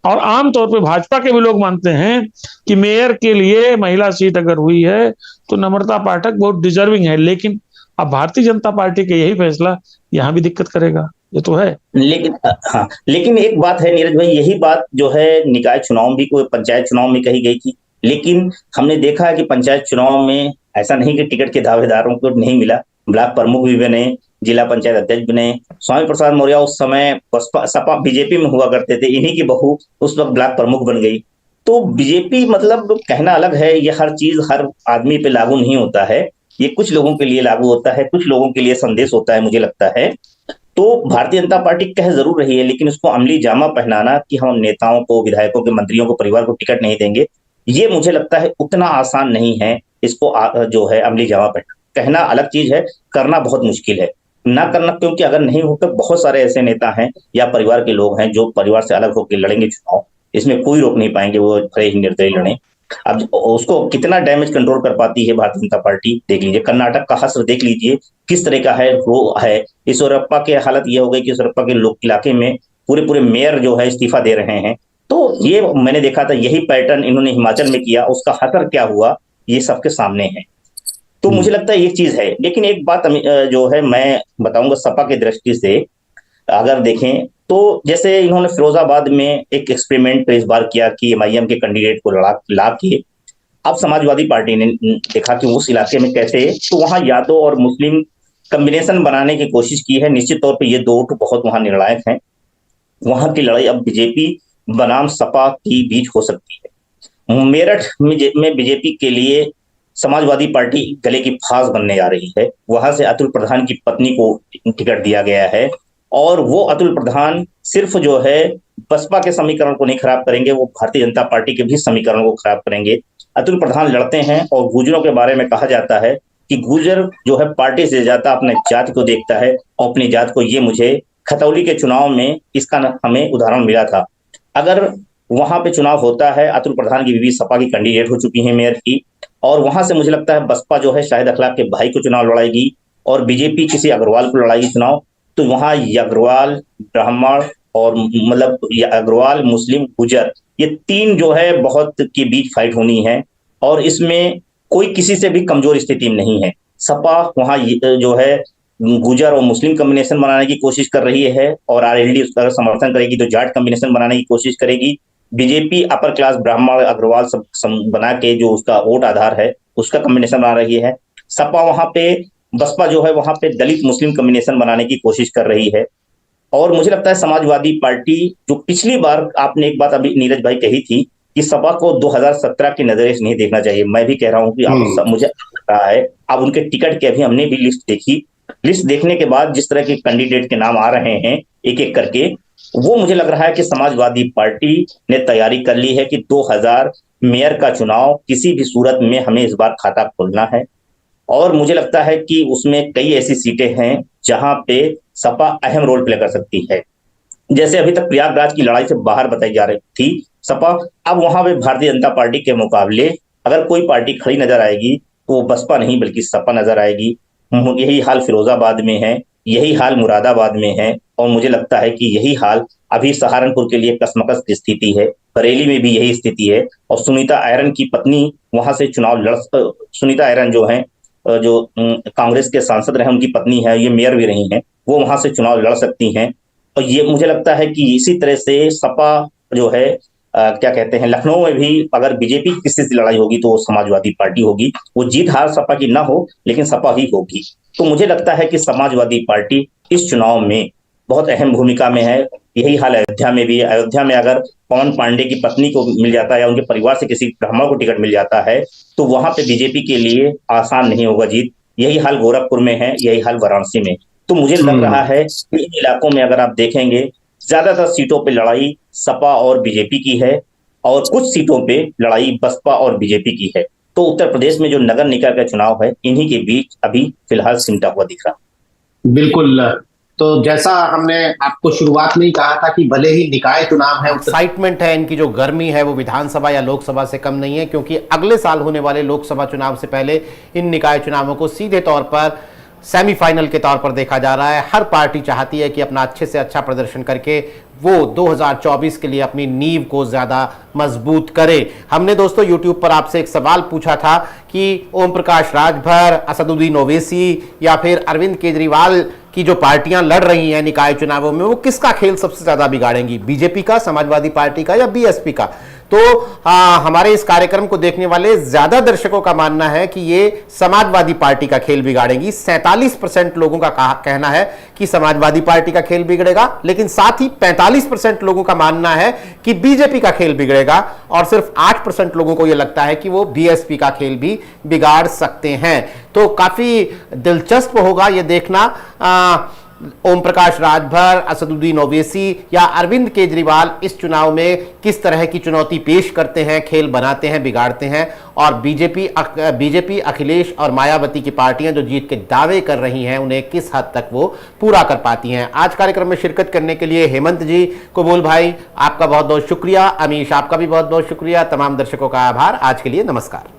और आमतौर पे भाजपा के भी लोग मानते हैं कि मेयर के लिए महिला सीट अगर हुई है तो नम्रता पाठक बहुत डिजर्विंग है। लेकिन अब भारतीय जनता पार्टी का यही फैसला यहाँ भी दिक्कत करेगा, ये तो है। लेकिन हाँ, लेकिन एक बात है नीरज भाई, यही बात जो है निकाय चुनाव भी, कोई पंचायत चुनाव में कही गई थी, लेकिन हमने देखा है कि पंचायत चुनाव में ऐसा नहीं कि टिकट के दावेदारों को नहीं मिला, ब्लॉक प्रमुख भी बने, जिला पंचायत अध्यक्ष बने। स्वामी प्रसाद मौर्य उस समय बसपा सपा बीजेपी में हुआ करते थे, इन्हीं की बहू उस वक्त ब्लॉक प्रमुख बन गई। तो बीजेपी मतलब कहना अलग है, ये हर चीज हर आदमी पे लागू नहीं होता है, ये कुछ लोगों के लिए लागू होता है, कुछ लोगों के लिए संदेश होता है, मुझे लगता है। तो भारतीय जनता पार्टी कह जरूर रही है, लेकिन उसको अमली जामा पहनाना कि हम नेताओं को, विधायकों के, मंत्रियों को, परिवार को टिकट नहीं देंगे, ये मुझे लगता है उतना आसान नहीं है। इसको जो है अमली जामा पहनाना, कहना अलग चीज है, करना बहुत मुश्किल है ना करना, क्योंकि अगर नहीं हो तो बहुत सारे ऐसे नेता हैं या परिवार के लोग हैं जो परिवार से अलग होकर लड़ेंगे चुनाव, इसमें कोई रोक नहीं पाएंगे, वो भले ही निर्दलीय लड़े। अब उसको कितना डैमेज कंट्रोल कर पाती है भारतीय जनता पार्टी, देख लीजिए। कर्नाटक का हश्र देख लीजिए किस तरह का है, वो है। ईश्वरप्पा की हालत ये हो गई कि ईश्वरप्पा के लोग इलाके में पूरे पूरे मेयर जो है इस्तीफा दे रहे हैं। तो ये मैंने देखा था, यही पैटर्न इन्होंने हिमाचल में किया, उसका असर क्या हुआ ये सबके सामने है। तो मुझे लगता है ये चीज है। लेकिन एक बात जो है मैं बताऊंगा सपा की दृष्टि से, अगर देखें तो जैसे इन्होंने फिरोजाबाद में एक एक्सपेरिमेंट इस बार किया कि एमआईएम के कैंडिडेट को ला के, अब समाजवादी पार्टी ने देखा कि उस इलाके में कैसे, तो वहां यादव और मुस्लिम कॉम्बिनेशन बनाने की कोशिश की है। निश्चित तौर पे ये दो बहुत वहां निर्णायक हैं। वहां की लड़ाई अब बीजेपी बनाम सपा की बीच हो सकती है। मेरठ में बीजेपी के लिए समाजवादी पार्टी गले की फांस बनने जा रही है। वहां से अतुल प्रधान की पत्नी को टिकट दिया गया है, और वो अतुल प्रधान सिर्फ जो है बसपा के समीकरण को नहीं खराब करेंगे, वो भारतीय जनता पार्टी के भी समीकरण को खराब करेंगे। अतुल प्रधान लड़ते हैं, और गुर्जरों के बारे में कहा जाता है कि गुर्जर जो है पार्टी से ज्यादा अपने जात को देखता है, और अपनी जात को, ये मुझे खतौली के चुनाव में इसका हमें उदाहरण मिला था। अगर वहां पे चुनाव होता है, अतुल प्रधान की बीवी सपा की कैंडिडेट हो चुकी है मेयर की, और वहां से मुझे लगता है बसपा जो है शाहिद अखलाक के भाई को चुनाव लड़ाएगी, और बीजेपी किसी अग्रवाल को लड़ाएगी चुनाव। तो वहां अग्रवाल, ब्राह्मण और मतलब अग्रवाल, मुस्लिम, गुजर, ये तीन जो है बहुत के बीच फाइट होनी है, और इसमें कोई किसी से भी कमजोर स्थिति में नहीं है। सपा वहां जो है गुजर और मुस्लिम कॉम्बिनेशन बनाने की कोशिश कर रही है, और आरएलडी उसका समर्थन करेगी तो जाट कॉम्बिनेशन बनाने की कोशिश करेगी। बीजेपी अपर क्लास ब्राह्मण अग्रवाल सब बना के जो उसका वोट आधार है उसका कॉम्बिनेशन बना रही है। सपा वहां पे, बसपा जो है वहां पे दलित मुस्लिम कॉम्बिनेशन बनाने की कोशिश कर रही है। और मुझे लगता है समाजवादी पार्टी, जो पिछली बार आपने एक बात अभी नीरज भाई कही थी कि सपा को 2017 की नजरिए से नहीं देखना चाहिए, मैं भी कह रहा हूं कि आप मुझे लग रहा है अब उनके टिकट की अभी हमने भी लिस्ट देखी, लिस्ट देखने के बाद जिस तरह के कैंडिडेट के नाम आ रहे हैं एक एक करके, वो मुझे लग रहा है कि समाजवादी पार्टी ने तैयारी कर ली है कि 2000 मेयर का चुनाव किसी भी सूरत में हमें इस बार खाता खोलना है। और मुझे लगता है कि उसमें कई ऐसी सीटें हैं जहां पे सपा अहम रोल प्ले कर सकती है। जैसे अभी तक प्रयागराज की लड़ाई से बाहर बताई जा रही थी सपा, अब वहां पे भारतीय जनता पार्टी के मुकाबले अगर कोई पार्टी खड़ी नजर आएगी तो वो बसपा नहीं बल्कि सपा नजर आएगी। यही हाल फिरोजाबाद में है, यही हाल मुरादाबाद में है, और मुझे लगता है कि यही हाल अभी सहारनपुर के लिए कशमकश की स्थिति है। बरेली में भी यही स्थिति है, और सुनीता आयरन की पत्नी वहां से चुनाव लड़ सुनीता आयरन जो है, जो कांग्रेस के सांसद रहे, उनकी पत्नी है, ये मेयर भी रही हैं, वो वहां से चुनाव लड़ सकती हैं। और ये मुझे लगता है कि इसी तरह से सपा जो है क्या कहते हैं, लखनऊ में भी अगर बीजेपी किसी से लड़ाई होगी तो वो समाजवादी पार्टी होगी। वो जीत हार सपा की ना हो लेकिन सपा ही होगी। तो मुझे लगता है कि समाजवादी पार्टी इस चुनाव में बहुत अहम भूमिका में है। यही हाल अयोध्या में भी है। अयोध्या में अगर पवन पांडे की पत्नी को मिल जाता है या उनके परिवार से किसी ब्राह्मण को टिकट मिल जाता है तो वहां पे बीजेपी के लिए आसान नहीं होगा जीत। यही हाल गोरखपुर में है, यही हाल वाराणसी में। तो मुझे लग रहा है कि इन इलाकों में अगर आप देखेंगे ज्यादातर सीटों पे लड़ाई सपा और बीजेपी की है, और कुछ सीटों पे लड़ाई बसपा और बीजेपी की है। तो उत्तर प्रदेश में जो नगर निकाय का चुनाव है, इन्हीं के बीच अभी फिलहाल सिमटा हुआ दिख रहा है। बिल्कुल। तो जैसा हमने आपको शुरुआत में ही कहा था कि भले ही निकाय चुनाव है, एक्साइटमेंट है, इनकी जो गर्मी है वो विधानसभा या लोकसभा से कम नहीं है, क्योंकि अगले साल होने वाले लोकसभा चुनाव से पहले इन निकाय चुनावों को सीधे तौर पर सेमीफाइनल के तौर पर देखा जा रहा है। हर पार्टी चाहती है कि अपना अच्छे से अच्छा प्रदर्शन करके वो 2024 के लिए अपनी नींव को ज्यादा मजबूत करे। हमने दोस्तों YouTube पर आपसे एक सवाल पूछा था कि ओम प्रकाश राजभर, असदुद्दीन ओवैसी या फिर अरविंद केजरीवाल की जो पार्टियां लड़ रही हैं निकाय चुनावों में, वो किसका खेल सबसे ज्यादा बिगाड़ेंगी, बीजेपी का, समाजवादी पार्टी का या बीएसपी का। तो हमारे इस कार्यक्रम को देखने वाले ज्यादा दर्शकों का मानना है कि ये समाजवादी पार्टी का खेल बिगाड़ेंगी। 47% लोगों का कहना है कि समाजवादी पार्टी का खेल बिगड़ेगा, लेकिन साथ ही 45% लोगों का मानना है कि बीजेपी का खेल बिगड़ेगा, और सिर्फ 8% लोगों को यह लगता है कि वो बीएसपी का खेल भी बिगाड़ सकते हैं। तो काफी दिलचस्प होगा यह देखना ओम प्रकाश राजभर, असदुद्दीन ओवैसी या अरविंद केजरीवाल इस चुनाव में किस तरह की चुनौती पेश करते हैं, खेल बनाते हैं, बिगाड़ते हैं, और बीजेपी, अखिलेश और मायावती की पार्टियां जो जीत के दावे कर रही हैं उन्हें किस हद तक वो पूरा कर पाती हैं। आज कार्यक्रम में शिरकत करने के लिए हेमंत जी, कबूल भाई, आपका बहुत बहुत शुक्रिया। अमीश, आपका भी बहुत बहुत शुक्रिया। तमाम दर्शकों का आभार। आज के लिए नमस्कार।